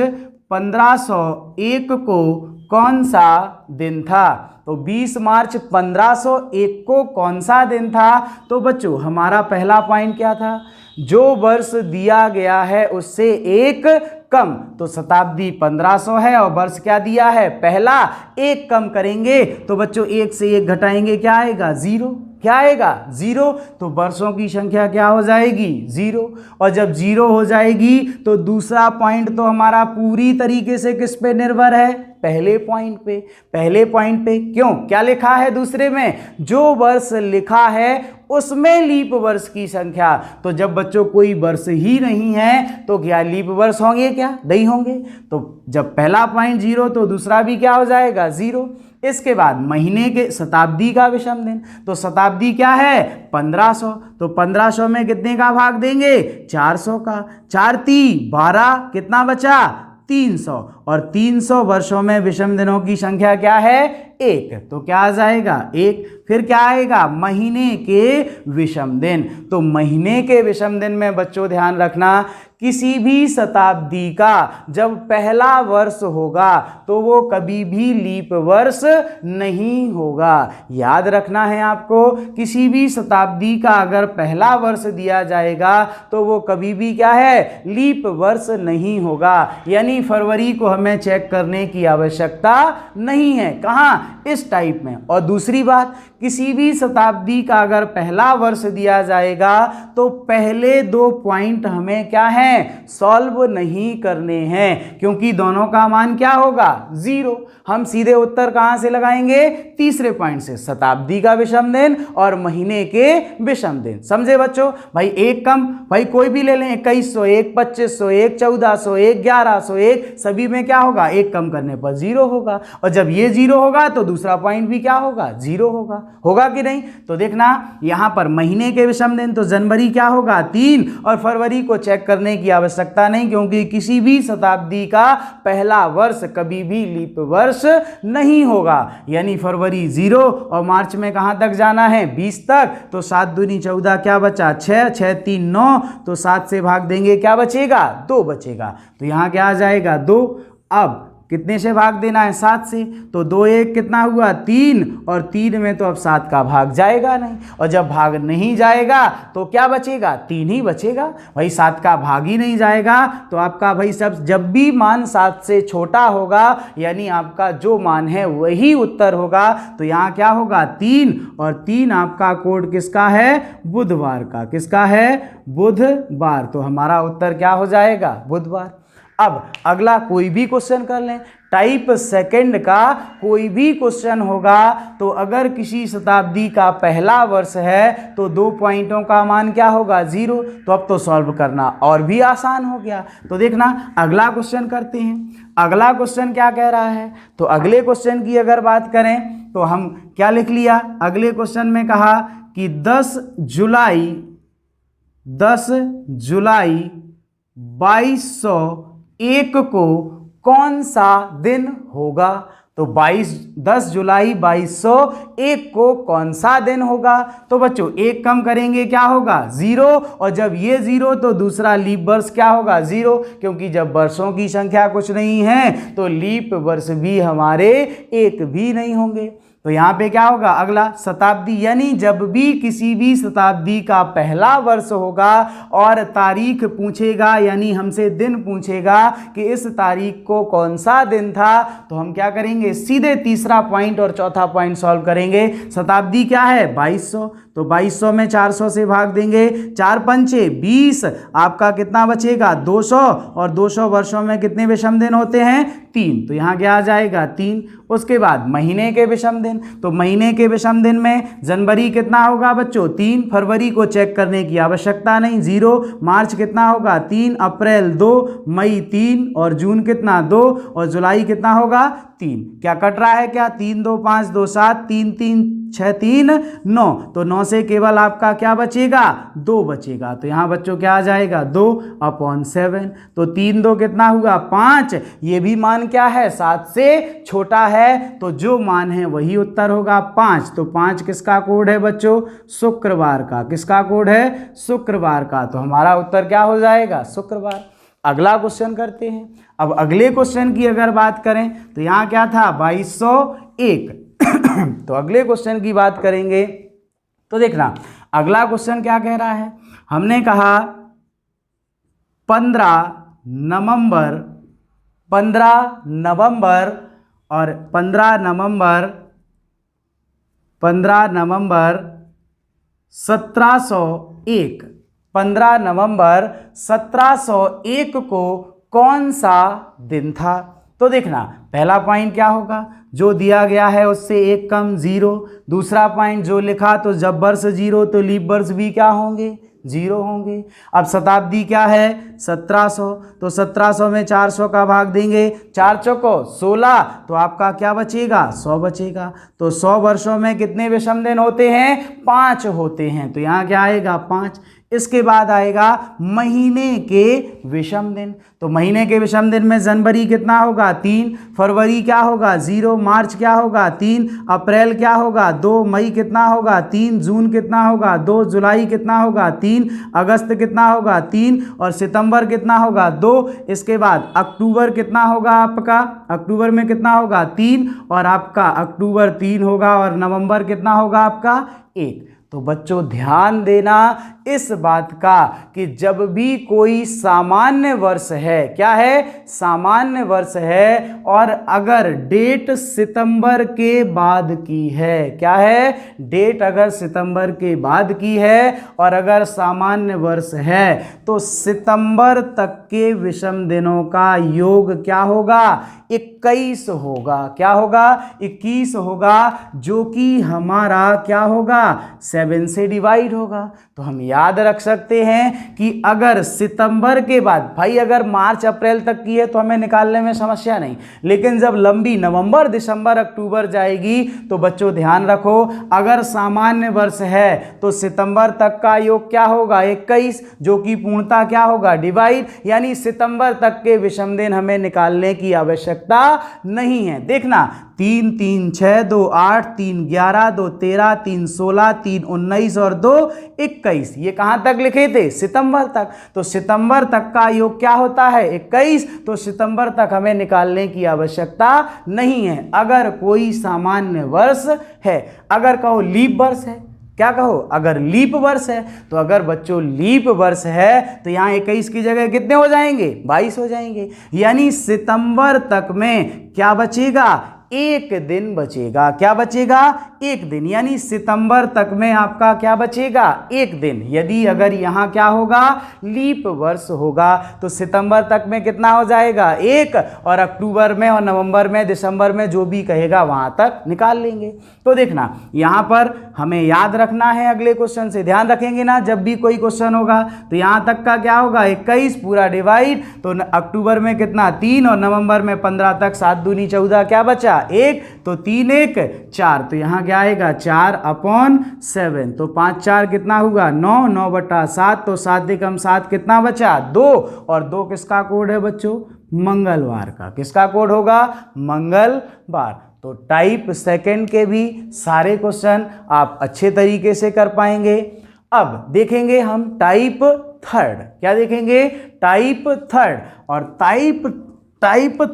1501 को कौन सा दिन था। तो 20 मार्च 1501 को कौन सा दिन था। तो बच्चों हमारा पहला पॉइंट क्या था, जो वर्ष दिया गया है उससे एक कम। तो शताब्दी 1500 है और वर्ष क्या दिया है पहला, एक कम करेंगे तो बच्चों एक से एक घटाएंगे क्या आएगा 0। क्या आएगा 0। तो वर्षों की संख्या क्या हो जाएगी 0। और जब 0 हो जाएगी तो दूसरा पॉइंट तो हमारा पूरी तरीके से किस पे निर्भर है, पहले पॉइंट पे। पहले पॉइंट पे क्यों, क्या लिखा है दूसरे में, जो वर्ष लिखा है उसमें लीप वर्ष की संख्या। तो जब बच्चों कोई वर्ष ही नहीं है तो क्या लीप वर्ष होंगे, क्या नहीं होंगे। तो जब पहला पॉइंट 0 तो दूसरा भी क्या हो जाएगा 0। इसके बाद महीने के शताब्दी का विषम दिन, तो शताब्दी क्या है 1500, तो 1500 में कितने का भाग देंगे 400 का, 4 × 12 कितना बचा 300, और 300 वर्षों में विषम दिनों की संख्या क्या है 1, तो क्या आ जाएगा 1। फिर क्या आएगा महीने के विषम दिन, तो महीने के विषम दिन में बच्चों ध्यान रखना किसी भी शताब्दी का जब पहला वर्ष होगा तो वो कभी भी लीप वर्ष नहीं होगा। याद रखना है आपको, किसी भी शताब्दी का अगर पहला वर्ष दिया जाएगा तो वो कभी भी क्या है लीप वर्ष नहीं होगा, यानी फरवरी को हमें चेक करने की आवश्यकता नहीं है। कहाँ इस टाइप में। और दूसरी बात, किसी भी शताब्दी का अगर पहला वर्ष दिया जाएगा तो पहले 2 पॉइंट हमें क्या है सॉल्व नहीं करने हैं, क्योंकि दोनों का मान क्या होगा 0। हम सीधे उत्तर कहां से लगाएंगे तीसरे पॉइंट से, शताब्दी का विषम दिन और महीने के विषम दिन। समझे बच्चों। भाई एक कम, भाई कोई भी ले लें 2101, 2501, 1401, 1101, सभी में क्या होगा एक कम करने पर 0 होगा, और जब ये 0 होगा तो दूसरा पॉइंट भी क्या होगा 0 होगा। होगा कि नहीं। तो देखना यहां पर महीने के विषम दिन, तो जनवरी क्या होगा 3, और फरवरी को चेक करने की आवश्यकता नहीं, क्योंकि किसी भी शताब्दी का पहला वर्ष कभी भी लीप वर्ष नहीं होगा, यानी फरवरी 0, और मार्च में कहां तक जाना है 20 तक, तो 7 दूनी 14 क्या बचा 6, 6 3 9, तो 7 से भाग देंगे क्या बचेगा 2 बचेगा, तो यहां क्या आ जाएगा 2। अब कितने से भाग देना है 7 से, तो 2 1 कितना हुआ 3, और 3 में तो अब 7 का भाग जाएगा नहीं, और जब भाग नहीं जाएगा तो क्या बचेगा 3 ही बचेगा। भाई 7 का भाग ही नहीं जाएगा तो आपका भाई सब जब भी मान 7 से छोटा होगा यानी आपका जो मान है वही उत्तर होगा। तो यहाँ क्या होगा 3, और 3 आपका कोड किसका है बुधवार का, किसका है बुधवार, तो हमारा उत्तर क्या हो जाएगा बुधवार। अब अगला कोई भी क्वेश्चन कर लें, टाइप सेकंड का कोई भी क्वेश्चन होगा तो अगर किसी शताब्दी का पहला वर्ष है तो 2 पॉइंटों का मान क्या होगा 0, तो अब तो सॉल्व करना और भी आसान हो गया। तो देखना अगला क्वेश्चन करते हैं। अगला क्वेश्चन क्या कह रहा है, तो अगले क्वेश्चन की अगर बात करें तो हम क्या लिख लिया, अगले क्वेश्चन में कहा कि 10 जुलाई 2201 को कौन सा दिन होगा। तो 10 जुलाई 2201 को कौन सा दिन होगा। तो बच्चों एक कम करेंगे क्या होगा 0, और जब ये 0 तो दूसरा लीप वर्ष क्या होगा 0, क्योंकि जब वर्षों की संख्या कुछ नहीं है तो लीप वर्ष भी हमारे एक भी नहीं होंगे। तो यहाँ पे क्या होगा अगला शताब्दी, यानी जब भी किसी भी शताब्दी का पहला वर्ष होगा और तारीख पूछेगा यानी हमसे दिन पूछेगा कि इस तारीख को कौन सा दिन था, तो हम क्या करेंगे सीधे तीसरा पॉइंट और चौथा पॉइंट सॉल्व करेंगे। शताब्दी क्या है 2200, तो 2200 में 400 से भाग देंगे, 4 पंचे 20, आपका कितना बचेगा 200, और 200 वर्षों में कितने विषम दिन होते हैं 3, तो यहाँ क्या आ जाएगा 3। उसके बाद महीने के विषम दिन, तो महीने के विषम दिन में जनवरी कितना होगा बच्चों 3, फरवरी को चेक करने की आवश्यकता नहीं 0, मार्च कितना होगा 3, अप्रैल 2, मई 3, और जून कितना 2, और जुलाई कितना होगा 3। क्या कट रहा है क्या 3 2 5 2 7 3 3 6 3 9, तो 9 से केवल आपका क्या बचेगा 2 बचेगा। तो यहाँ बच्चों क्या आ जाएगा 2/7, तो 3 2 कितना हुआ 5, ये भी मान क्या है 7 से छोटा है, तो जो मान है वही उत्तर होगा 5। तो 5 किसका कोड है बच्चों शुक्रवार का, किसका कोड है शुक्रवार का, तो हमारा उत्तर क्या हो जाएगा शुक्रवार। अगला क्वेश्चन करते हैं। अब अगले क्वेश्चन की अगर बात करें तो यहाँ क्या था 2201, तो अगले क्वेश्चन की बात करेंगे तो देखना अगला क्वेश्चन क्या कह रहा है। हमने कहा 15 नवंबर और 15 नवंबर 1701, 15 नवंबर 1701 को कौन सा दिन था। तो देखना पहला पॉइंट क्या होगा, जो दिया गया है उससे एक कम 0, दूसरा पॉइंट जो लिखा तो जब वर्ष 0 तो लीप वर्ष भी क्या होंगे 0 होंगे। अब शताब्दी क्या है 1700, तो 1700 में 400 का भाग देंगे, 4 चौको 16, तो आपका क्या बचेगा 100 बचेगा। तो 100 वर्षों में कितने विषम दिन होते हैं 5 होते हैं, तो यहाँ क्या आएगा 5। इसके बाद आएगा महीने के विषम दिन, तो महीने के विषम दिन में जनवरी कितना होगा 3, फरवरी क्या होगा 0, मार्च क्या होगा 3, अप्रैल क्या होगा 2, मई कितना होगा 3, जून कितना होगा 2, जुलाई कितना होगा 3, अगस्त कितना होगा 3 और सितंबर कितना होगा 2। इसके बाद अक्टूबर कितना होगा आपका, अक्टूबर में कितना होगा 3 और आपका अक्टूबर 3 होगा और नवंबर कितना होगा आपका 1। तो बच्चों ध्यान देना इस बात का कि जब भी कोई सामान्य वर्ष है, क्या है सामान्य वर्ष है, और अगर डेट सितंबर के बाद की है, क्या है डेट अगर सितंबर के बाद की है और अगर सामान्य वर्ष है, तो सितंबर तक के विषम दिनों का योग क्या होगा 21 होगा। क्या होगा 21 होगा, जो कि हमारा क्या होगा 7 से डिवाइड होगा। तो हम याद रख सकते हैं कि अगर सितंबर के बाद, भाई अगर मार्च अप्रैल तक की है तो हमें निकालने में समस्या नहीं, लेकिन जब लंबी नवंबर दिसंबर अक्टूबर जाएगी तो बच्चों ध्यान रखो, अगर सामान्य वर्ष है तो सितंबर तक का योग क्या होगा 21, जो कि पूर्णतः क्या होगा डिवाइड, यानी सितंबर तक के विषम दिन हमें निकालने की आवश्यकता नहीं है। देखना 3 3 6 2 8 3 11 2 13 3 16 3 19 और 2 21, ये कहां तक लिखे थे सितंबर तक। तो सितंबर तक का योग क्या होता है 21, तो सितंबर तक हमें निकालने की आवश्यकता नहीं है अगर कोई सामान्य वर्ष है। अगर कहो लीप वर्ष है, क्या कहो अगर लीप वर्ष है, तो अगर बच्चों लीप वर्ष है तो यहाँ 21 की जगह कितने हो जाएंगे 22 हो जाएंगे, यानी सितंबर तक में क्या बचेगा 1 दिन बचेगा। क्या बचेगा 1 दिन, यानी सितंबर तक में आपका क्या बचेगा 1 दिन। यदि अगर यहाँ क्या होगा लीप वर्ष होगा तो सितंबर तक में कितना हो जाएगा 1, और अक्टूबर में और नवंबर में दिसंबर में जो भी कहेगा वहाँ तक निकाल लेंगे। तो देखना यहाँ पर हमें याद रखना है, अगले क्वेश्चन से ध्यान रखेंगे ना, जब भी कोई क्वेश्चन होगा तो यहाँ तक का क्या होगा 21 पूरा डिवाइड, तो अक्टूबर में कितना 3 और नवंबर में 15 तक 7 दूनी 14 क्या बचा 1, तो 3 1 4, तो यहाँ क्या आएगा 4/7, तो 5 4 कितना होगा 9, 9/7, तो 7 एकम 7 कितना बचा 2, और 2 किसका कोड है बच्चों मंगलवार का। किसका कोड होगा मंगलवार। तो टाइप सेकंड के भी सारे क्वेश्चन आप अच्छे तरीके से कर पाएंगे। अब देखेंगे हम टाइप थर्ड, क्या देखेंगे टाइप थर्ड, और टाइप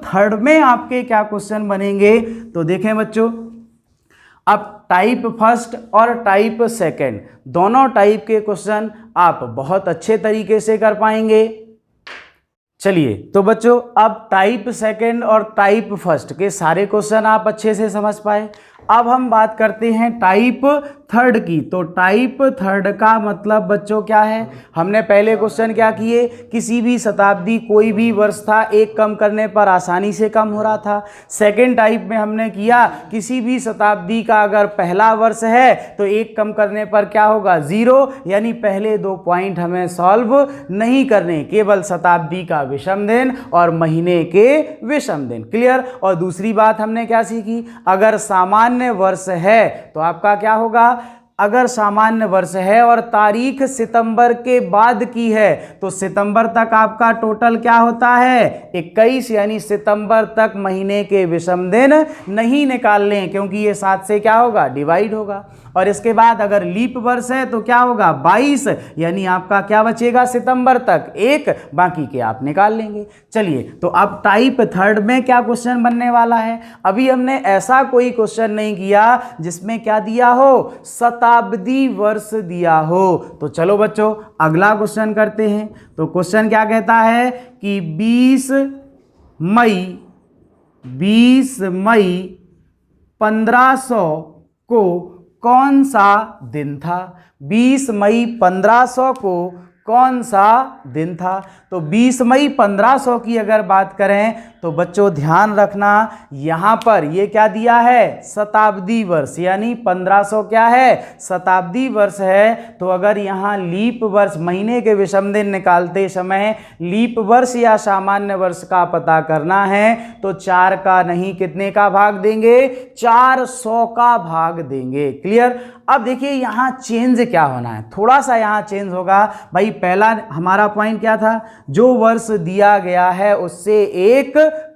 थर्ड में आपके क्या क्वेश्चन बनेंगे तो देखें बच्चों, अब टाइप फर्स्ट और टाइप सेकंड दोनों टाइप के क्वेश्चन आप बहुत अच्छे तरीके से कर पाएंगे। चलिए तो बच्चों अब टाइप सेकंड और टाइप फर्स्ट के सारे क्वेश्चन आप अच्छे से समझ पाए। अब हम बात करते हैं टाइप थर्ड की। तो टाइप थर्ड का मतलब बच्चों क्या है, हमने पहले क्वेश्चन क्या किए, किसी भी शताब्दी कोई भी वर्ष था 1 कम करने पर आसानी से कम हो रहा था। सेकंड टाइप में हमने किया किसी भी शताब्दी का अगर पहला वर्ष है तो 1 कम करने पर क्या होगा 0, यानी पहले 2 पॉइंट हमें सॉल्व नहीं करने, केवल शताब्दी का विषम दिन और महीने के विषम दिन। क्लियर। और दूसरी बात हमने क्या सीखी, अगर सामान्य वर्ष है तो आपका क्या होगा, अगर सामान्य वर्ष है और तारीख सितंबर के बाद की है तो सितंबर तक आपका टोटल क्या होता है 21, यानी सितंबर तक महीने के विषम दिन नहीं निकाल लें क्योंकि ये 7 से क्या होगा डिवाइड होगा। और इसके बाद अगर लीप वर्ष है तो क्या होगा 22, यानी आपका क्या बचेगा सितंबर तक 1, बाकी के आप निकाल लेंगे। चलिए तो अब टाइप थर्ड में क्या क्वेश्चन बनने वाला है, अभी हमने ऐसा कोई क्वेश्चन नहीं किया जिसमें क्या दिया हो शताब्दी वर्ष दिया हो। तो चलो बच्चों अगला क्वेश्चन करते हैं। तो क्वेश्चन क्या कहता है कि 20 मई 1500 को कौन सा दिन था। 20 मई 1500 को कौन सा दिन था। तो 20 मई 1500 की अगर बात करें तो बच्चों ध्यान रखना, यहाँ पर ये क्या दिया है, शताब्दी वर्ष, यानी 1500 क्या है, शताब्दी वर्ष है। तो अगर यहाँ लीप वर्ष, महीने के विषम दिन निकालते समय लीप वर्ष या सामान्य वर्ष का पता करना है तो 4 का नहीं कितने का भाग देंगे, 400 का भाग देंगे। क्लियर। अब देखिए यहाँ चेंज क्या होना है, थोड़ा सा यहाँ चेंज होगा भाई। पहला हमारा पॉइंट क्या था, जो वर्ष दिया गया है उससे एक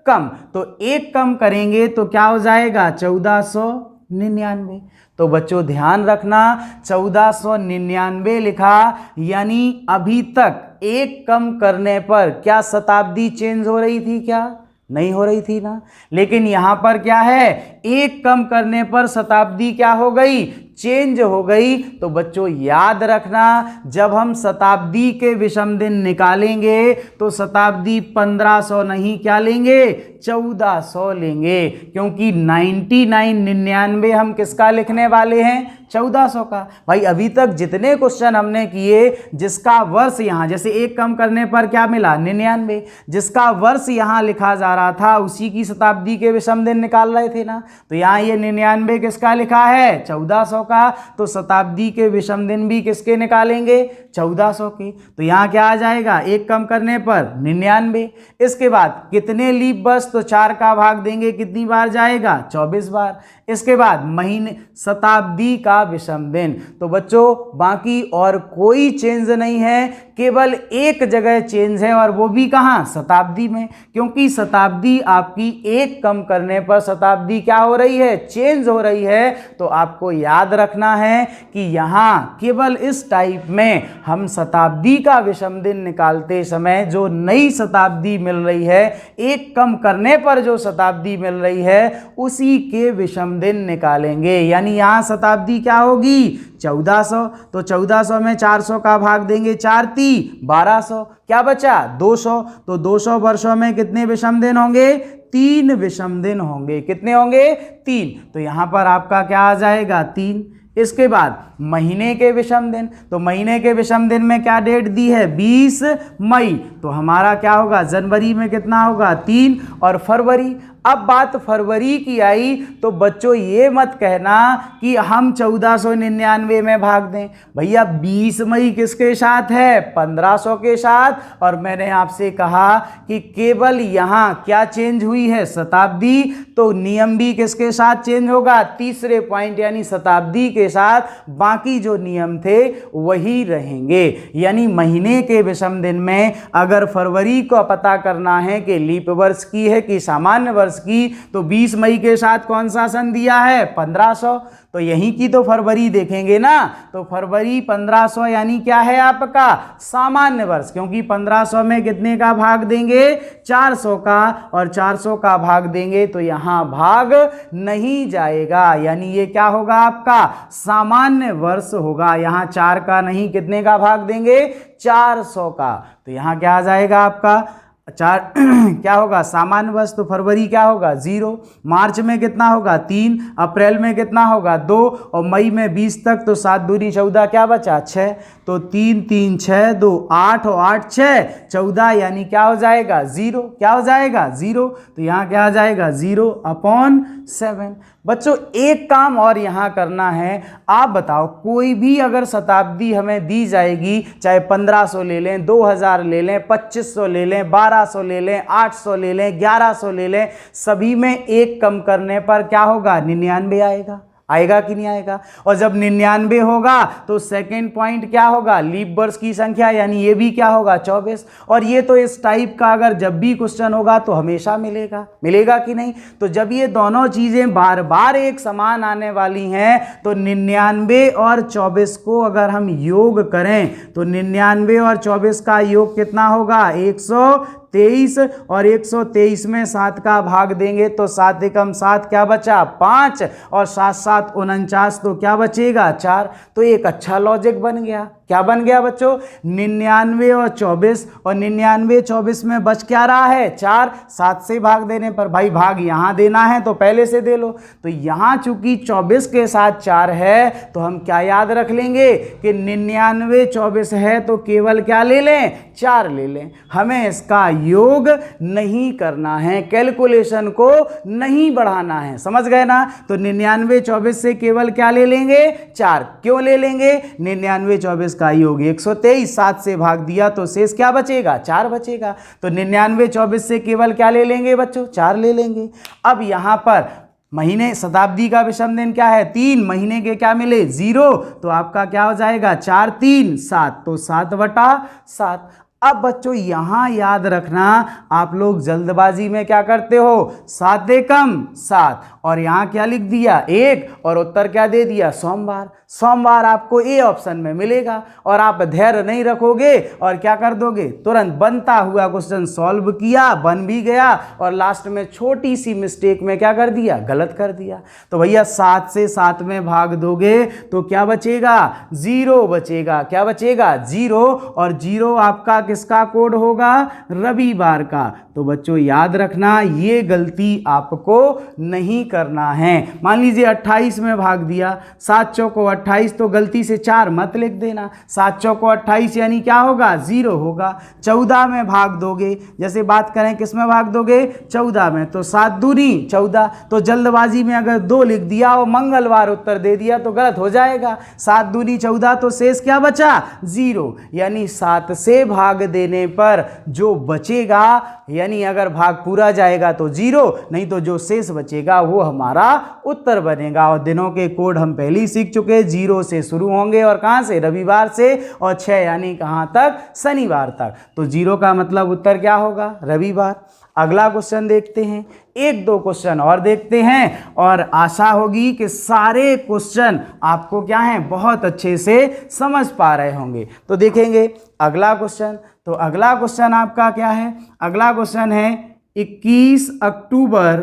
कम, तो एक कम करेंगे तो क्या हो जाएगा, 1499। तो बच्चों ध्यान रखना 1499 लिखा, यानी अभी तक एक कम करने पर क्या शताब्दी चेंज हो रही थी, क्या नहीं हो रही थी ना। लेकिन यहां पर क्या है, एक कम करने पर शताब्दी क्या हो गई, चेंज हो गई। तो बच्चों याद रखना, जब हम शताब्दी के विषम दिन निकालेंगे तो शताब्दी 1500 नहीं क्या लेंगे, 1400 लेंगे, क्योंकि 99 हम किसका लिखने वाले हैं, 1400 का। भाई अभी तक जितने क्वेश्चन हमने किए जिसका वर्ष यहाँ, जैसे एक कम करने पर क्या मिला, 99, जिसका वर्ष यहाँ लिखा जा रहा था उसी की शताब्दी के विषम दिन निकाल रहे थे ना। तो यहाँ ये 99 किसका लिखा है, 1400 का। तो शताब्दी के विषम दिन भी किसके निकालेंगे, 1400 के। तो यहाँ क्या आ जाएगा, एक कम करने पर 99। इसके बाद कितने लीप वर्ष, तो 4 का भाग देंगे, कितनी बार जाएगा, 24 बार। इसके बाद महीने, शताब्दी का विषम दिन। तो बच्चों बाकी और कोई चेंज नहीं है, केवल एक जगह चेंज है, और वो भी कहाँ, शताब्दी में, क्योंकि शताब्दी आपकी एक कम करने पर शताब्दी क्या हो रही है, चेंज हो रही है। तो आपको याद रखना है कि यहाँ केवल इस टाइप में हम शताब्दी का विषम दिन निकालते समय जो नई शताब्दी मिल रही है, एक कम करने पर जो शताब्दी मिल रही है उसी के विषम दिन निकालेंगे। यानी यहाँ शताब्दी क्या होगी, 1400। तो 1400 में 400 का भाग देंगे, 4 × 1200, क्या बचा, 200। तो 200 वर्षों में कितने विषम दिन होंगे, 3 विषम दिन होंगे। कितने होंगे, 3। तो यहाँ पर आपका क्या आ जाएगा, 3। इसके बाद महीने के विषम दिन, तो महीने के विषम दिन में क्या डेट दी है, 20 मई। तो हमारा क्या होगा, जनवरी में कितना होगा, 3, और फरवरी। अब बात फरवरी की आई तो बच्चों ये मत कहना कि हम 1499 में भाग दें। भैया 20 मई किसके साथ है, 1500 के साथ। और मैंने आपसे कहा कि केवल यहाँ क्या चेंज हुई है, शताब्दी। तो नियम भी किसके साथ चेंज होगा, तीसरे पॉइंट यानी शताब्दी के साथ। बाकी जो नियम थे वही रहेंगे। यानी महीने के विषम दिन में अगर फरवरी को पता करना है कि लीप वर्ष की है कि सामान्य वर्ष की, तो 20 मई के साथ कौन सा सन दिया है, 1500। तो यहीं की तो फरवरी देखेंगे ना। तो फरवरी 1500 यानी क्या है आपका, सामान्य वर्ष, क्योंकि 1500 में कितने का भाग देंगे, 400 का, और 400 का भाग देंगे तो यहाँ भाग नहीं जाएगा। यानी ये क्या होगा आपका, सामान्य वर्ष होगा। यहाँ 4 का नहीं कितने का भाग देंगे, 400 का। तो यहाँ क्या आ जाएगा आपका, 4 क्या होगा, सामान्य वर्ष। तो फरवरी क्या होगा, 0। मार्च में कितना होगा, 3। अप्रैल में कितना होगा, 2। और मई में 20 तक, तो 7 दूनी 14, क्या बचा, 6। तो 3 3 6 2 8 और 8 6 14, यानी क्या हो जाएगा, 0। क्या हो जाएगा, 0। तो यहाँ क्या आ जाएगा, 0/7। बच्चों एक काम और यहाँ करना है, आप बताओ कोई भी अगर शताब्दी हमें दी जाएगी, चाहे 1500 ले लें, 2000 ले लें, 2500 ले लें, 1200 ले लें, 800 ले लें, 1100 ले लें, सभी में एक कम करने पर क्या होगा, 99 आएगा। आएगा कि नहीं आएगा। और जब 99 होगा तो सेकंड पॉइंट क्या होगा, लीप वर्ष की संख्या, यानी ये भी क्या होगा, 24। और ये तो इस टाइप का अगर जब भी क्वेश्चन होगा तो हमेशा मिलेगा, मिलेगा कि नहीं। तो जब ये दोनों चीज़ें बार बार एक समान आने वाली हैं तो 99 और 24 को अगर हम योग करें तो 99 और 24 का योग कितना होगा, 123। और 123 में 7 का भाग देंगे तो 7 एकम 7 क्या बचा, 5। और 7 7 49, तो क्या बचेगा, 4। तो एक अच्छा लॉजिक बन गया। क्या बन गया बच्चों? 99 और 24, और 99 24 में बच क्या रहा है? 4। 7 से भाग देने पर भाई भाग यहाँ देना है तो पहले से दे लो। तो यहाँ चूंकि 24 के साथ 4 है तो हम क्या याद रख लेंगे कि 99 24 है तो केवल क्या ले लें? 4 ले लें। हमें इसका योग नहीं करना है, कैलकुलेशन को नहीं बढ़ाना है, समझ गए ना? तो 99 24 से केवल क्या ले लेंगे? 4। क्यों ले लेंगे? 99 24 का योग 123, 7 से भाग दिया तो शेष क्या बचेगा? 4 बचेगा। तो 99 24 से केवल क्या ले लेंगे बच्चों? 4 ले लेंगे। अब यहां पर महीने, शताब्दी का विषम दिन क्या है? 3। महीने के क्या मिले? 0। तो आपका क्या हो जाएगा? 4 3 7, तो 7/7। अब बच्चों यहां याद रखना, आप लोग जल्दबाजी में क्या करते हो? 7 एकम 7, और यहां क्या लिख दिया? 1, और उत्तर क्या दे दिया? सोमवार। सोमवार आपको ए ऑप्शन में मिलेगा, और आप धैर्य नहीं रखोगे और क्या कर दोगे? तुरंत बनता हुआ क्वेश्चन सॉल्व किया, बन भी गया, और लास्ट में छोटी सी मिस्टेक में क्या कर दिया? गलत कर दिया। तो भैया 7 से 7 में भाग दोगे तो क्या बचेगा? 0 बचेगा। क्या बचेगा? 0, और 0 आपका किसका कोड होगा? रविवार का। तो बच्चों याद रखना, ये गलती आपको नहीं करना है। मान लीजिए 28 में भाग दिया, 7 चौको 28, तो गलती से 4 मत लिख देना। 7 चौको 28 यानी क्या होगा? 0 होगा। 14 में भाग दोगे, जैसे बात करें किस में भाग दोगे? 14 में, तो 7 दूनी 14। तो जल्दबाजी में अगर 2 लिख दिया और मंगलवार उत्तर दे दिया तो गलत हो जाएगा। 7 दूनी 14, तो शेष क्या बचा? 0। यानी 7 से भाग देने पर जो बचेगा, यानी अगर भाग पूरा जाएगा तो 0, नहीं तो जो शेष बचेगा वो हमारा उत्तर बनेगा। और दिनों के कोड हम पहले ही सीख चुके, 0 से शुरू होंगे और कहां से? रविवार से, और 6 यानी कहां तक? शनिवार तक। तो 0 का मतलब उत्तर क्या होगा? रविवार। अगला क्वेश्चन देखते हैं, 1-2 क्वेश्चन और देखते हैं, और आशा होगी कि सारे क्वेश्चन आपको क्या है? बहुत अच्छे से समझ पा रहे होंगे। तो देखेंगे अगला क्वेश्चन। तो अगला क्वेश्चन आपका क्या है? अगला क्वेश्चन है 21 अक्टूबर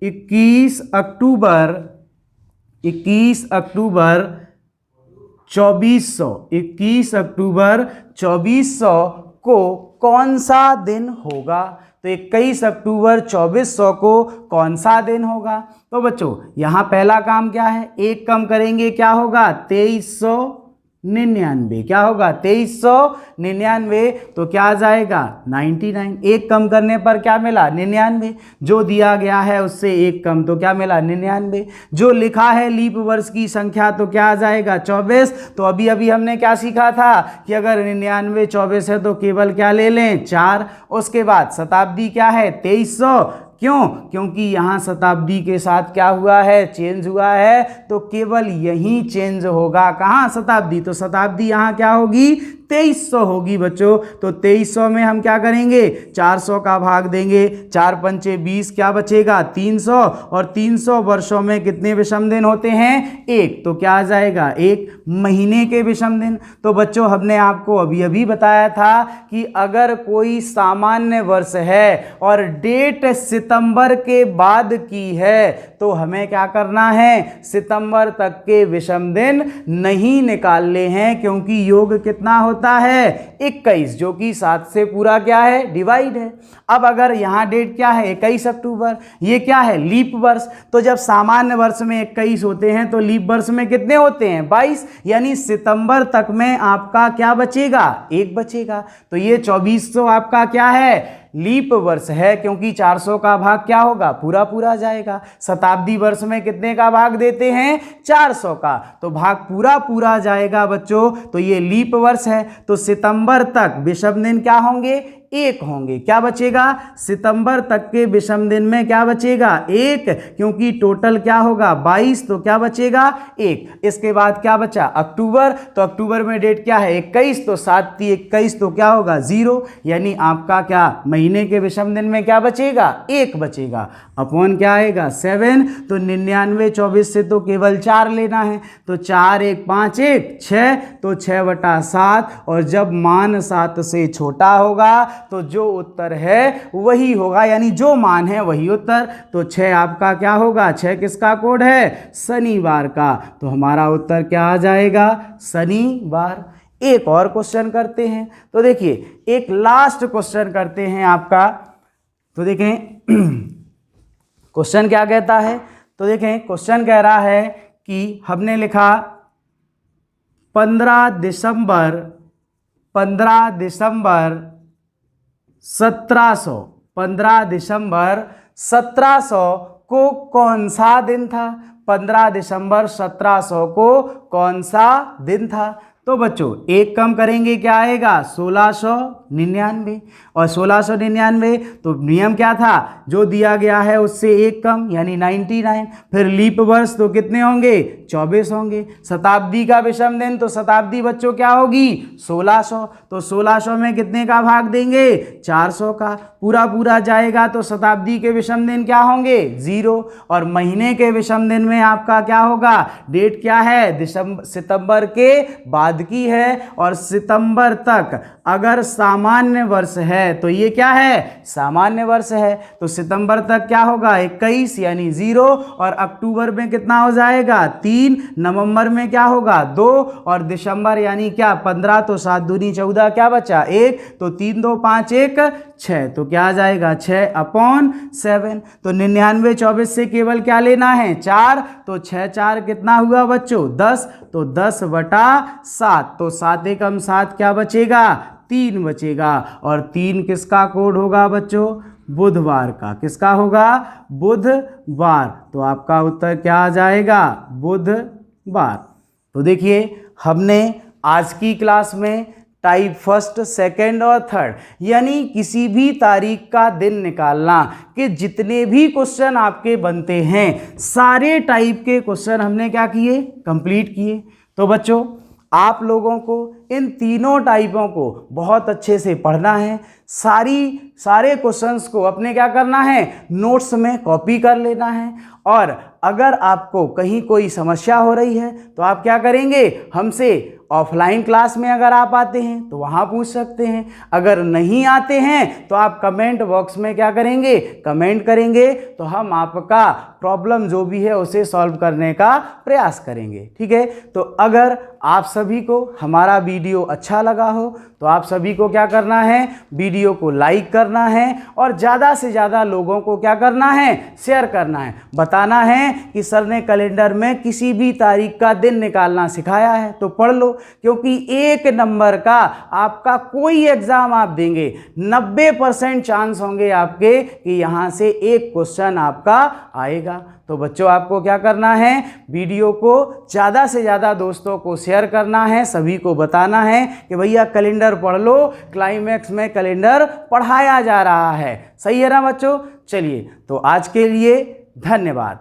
2400 को कौन सा दिन होगा? तो 21 अक्टूबर 2400 को कौन सा दिन होगा? तो बच्चों यहां पहला काम क्या है? एक कम करेंगे, क्या होगा? 2399। क्या होगा? 2399। तो क्या आ जाएगा? 99। एक कम करने पर क्या मिला? 99। जो दिया गया है उससे एक कम, तो क्या मिला? 99। जो लिखा है लीप वर्ष की संख्या, तो क्या आ जाएगा? 24। तो अभी अभी हमने क्या सीखा था कि अगर 99 24 है तो केवल क्या ले लें? 4। उसके बाद शताब्दी क्या है? 2300। क्यों? क्योंकि यहाँ शताब्दी के साथ क्या हुआ है? चेंज हुआ है, तो केवल यही चेंज होगा। कहाँ? शताब्दी। तो शताब्दी यहाँ क्या होगी? 2300 होगी बच्चों। तो 2300 में हम क्या करेंगे? 400 का भाग देंगे, 4 पंचे 20, क्या बचेगा? 300। और 300 वर्षों में कितने विषम दिन होते हैं? 1। तो क्या आ जाएगा? 1 महीने के विषम दिन। तो बच्चों हमने आपको अभी अभी बताया था कि अगर कोई सामान्य वर्ष है और डेट सितंबर के बाद की है तो हमें क्या करना है? सितंबर तक के विषम दिन नहीं निकालने हैं, क्योंकि योग कितना होता है? 21, जो कि 7 से पूरा क्या है? डिवाइड है। अब अगर यहाँ डेट क्या है? 21 अक्टूबर, ये क्या है? लीप वर्ष। तो जब सामान्य वर्ष में 21 होते हैं तो लीप वर्ष में कितने होते हैं? 22। यानी सितंबर तक में आपका क्या बचेगा? 1 बचेगा। तो ये 2400 आपका क्या है? लीप वर्ष है, क्योंकि 400 का भाग क्या होगा? पूरा पूरा जाएगा। शताब्दी वर्ष में कितने का भाग देते हैं? 400 का, तो भाग पूरा पूरा जाएगा बच्चों। तो ये लीप वर्ष है, तो सितंबर तक विषम दिन क्या होंगे? 1 होंगे। क्या बचेगा? सितंबर तक के विषम दिन में क्या बचेगा? 1, क्योंकि टोटल क्या होगा? 22, तो क्या बचेगा? 1। इसके बाद क्या बचा? अक्टूबर। तो अक्टूबर में डेट क्या है? 21, तो 7 21, तो क्या होगा? 0। यानी आपका क्या महीने के विषम दिन में क्या बचेगा? 1 बचेगा। अपॉन क्या आएगा? 7। तो 99 24 से तो केवल 4 लेना है, तो 4 1 5 1 6, तो 6/7। और जब मान 7 से छोटा होगा तो जो उत्तर है वही होगा, यानी जो मान है वही उत्तर। तो 6 आपका क्या होगा? 6 किसका कोड है? शनिवार का। तो हमारा उत्तर क्या आ जाएगा? शनिवार। एक और क्वेश्चन करते हैं। तो देखिए एक लास्ट क्वेश्चन करते हैं आपका। तो देखें क्वेश्चन क्या कहता है। तो देखें क्वेश्चन कह रहा है कि हमने लिखा 15 दिसंबर 1700 को कौन सा दिन था। 15 दिसंबर 1700 को कौन सा दिन था। तो बच्चों एक कम करेंगे क्या आएगा 1699, और 1699 तो नियम क्या था, जो दिया गया है उससे एक कम यानी 99। फिर लीप वर्ष तो कितने होंगे 24 होंगे। शताब्दी का विषम दिन, तो शताब्दी बच्चों क्या होगी 1600, तो 1600 में कितने का भाग देंगे 400 का, पूरा जाएगा तो शताब्दी के विषम दिन क्या होंगे 0। और महीने के विषम दिन में आपका क्या होगा, डेट क्या है सितंबर के बाद की है, और सितंबर तक अगर सामान्य वर्ष है तो ये क्या है सामान्य वर्ष है, तो सितंबर तक क्या होगा 21 यानी 0, और अक्टूबर में कितना हो जाएगा 3, नवंबर में क्या होगा 2, और दिसंबर यानी क्या 15, तो 7 दूनी 14 क्या बचा 1, तो 3 2 5 1 6, तो क्या आ जाएगा 6/7। तो 99 24 से केवल क्या लेना है 4, तो 6 4 कितना हुआ बच्चों 10, तो 10/7, तो 7 एकम 7 क्या बचेगा 3 बचेगा। और 3 किसका कोड होगा बच्चों बुधवार का, किसका होगा बुधवार, तो आपका उत्तर क्या आ जाएगा बुधवार। तो देखिए हमने आज की क्लास में टाइप फर्स्ट, सेकंड और थर्ड यानी किसी भी तारीख का दिन निकालना कि जितने भी क्वेश्चन आपके बनते हैं सारे टाइप के क्वेश्चन हमने क्या किए कंप्लीट किए। तो बच्चों आप लोगों को इन तीनों टाइपों को बहुत अच्छे से पढ़ना है, सारे क्वेश्चंस को अपने क्या करना है नोट्स में कॉपी कर लेना है, और अगर आपको कहीं कोई समस्या हो रही है तो आप क्या करेंगे हमसे ऑफलाइन क्लास में अगर आप आते हैं तो वहाँ पूछ सकते हैं, अगर नहीं आते हैं तो आप कमेंट बॉक्स में क्या करेंगे कमेंट करेंगे, तो हम आपका प्रॉब्लम जो भी है उसे सॉल्व करने का प्रयास करेंगे। ठीक है, तो अगर आप सभी को हमारा वीडियो अच्छा लगा हो तो आप सभी को क्या करना है वीडियो को लाइक करना है, और ज़्यादा से ज़्यादा लोगों को क्या करना है शेयर करना है, बताना है कि सर ने कैलेंडर में किसी भी तारीख का दिन निकालना सिखाया है तो पढ़ लो, क्योंकि 1 नंबर का आपका कोई एग्जाम आप देंगे 90% चांस होंगे आपके कि यहाँ से एक क्वेश्चन आपका आएगा। तो बच्चों आपको क्या करना है वीडियो को ज़्यादा से ज़्यादा दोस्तों को शेयर करना है, सभी को बताना है कि भैया कैलेंडर पढ़ लो, क्लाइमैक्स में कैलेंडर पढ़ाया जा रहा है। सही है ना बच्चों। चलिए तो आज के लिए धन्यवाद।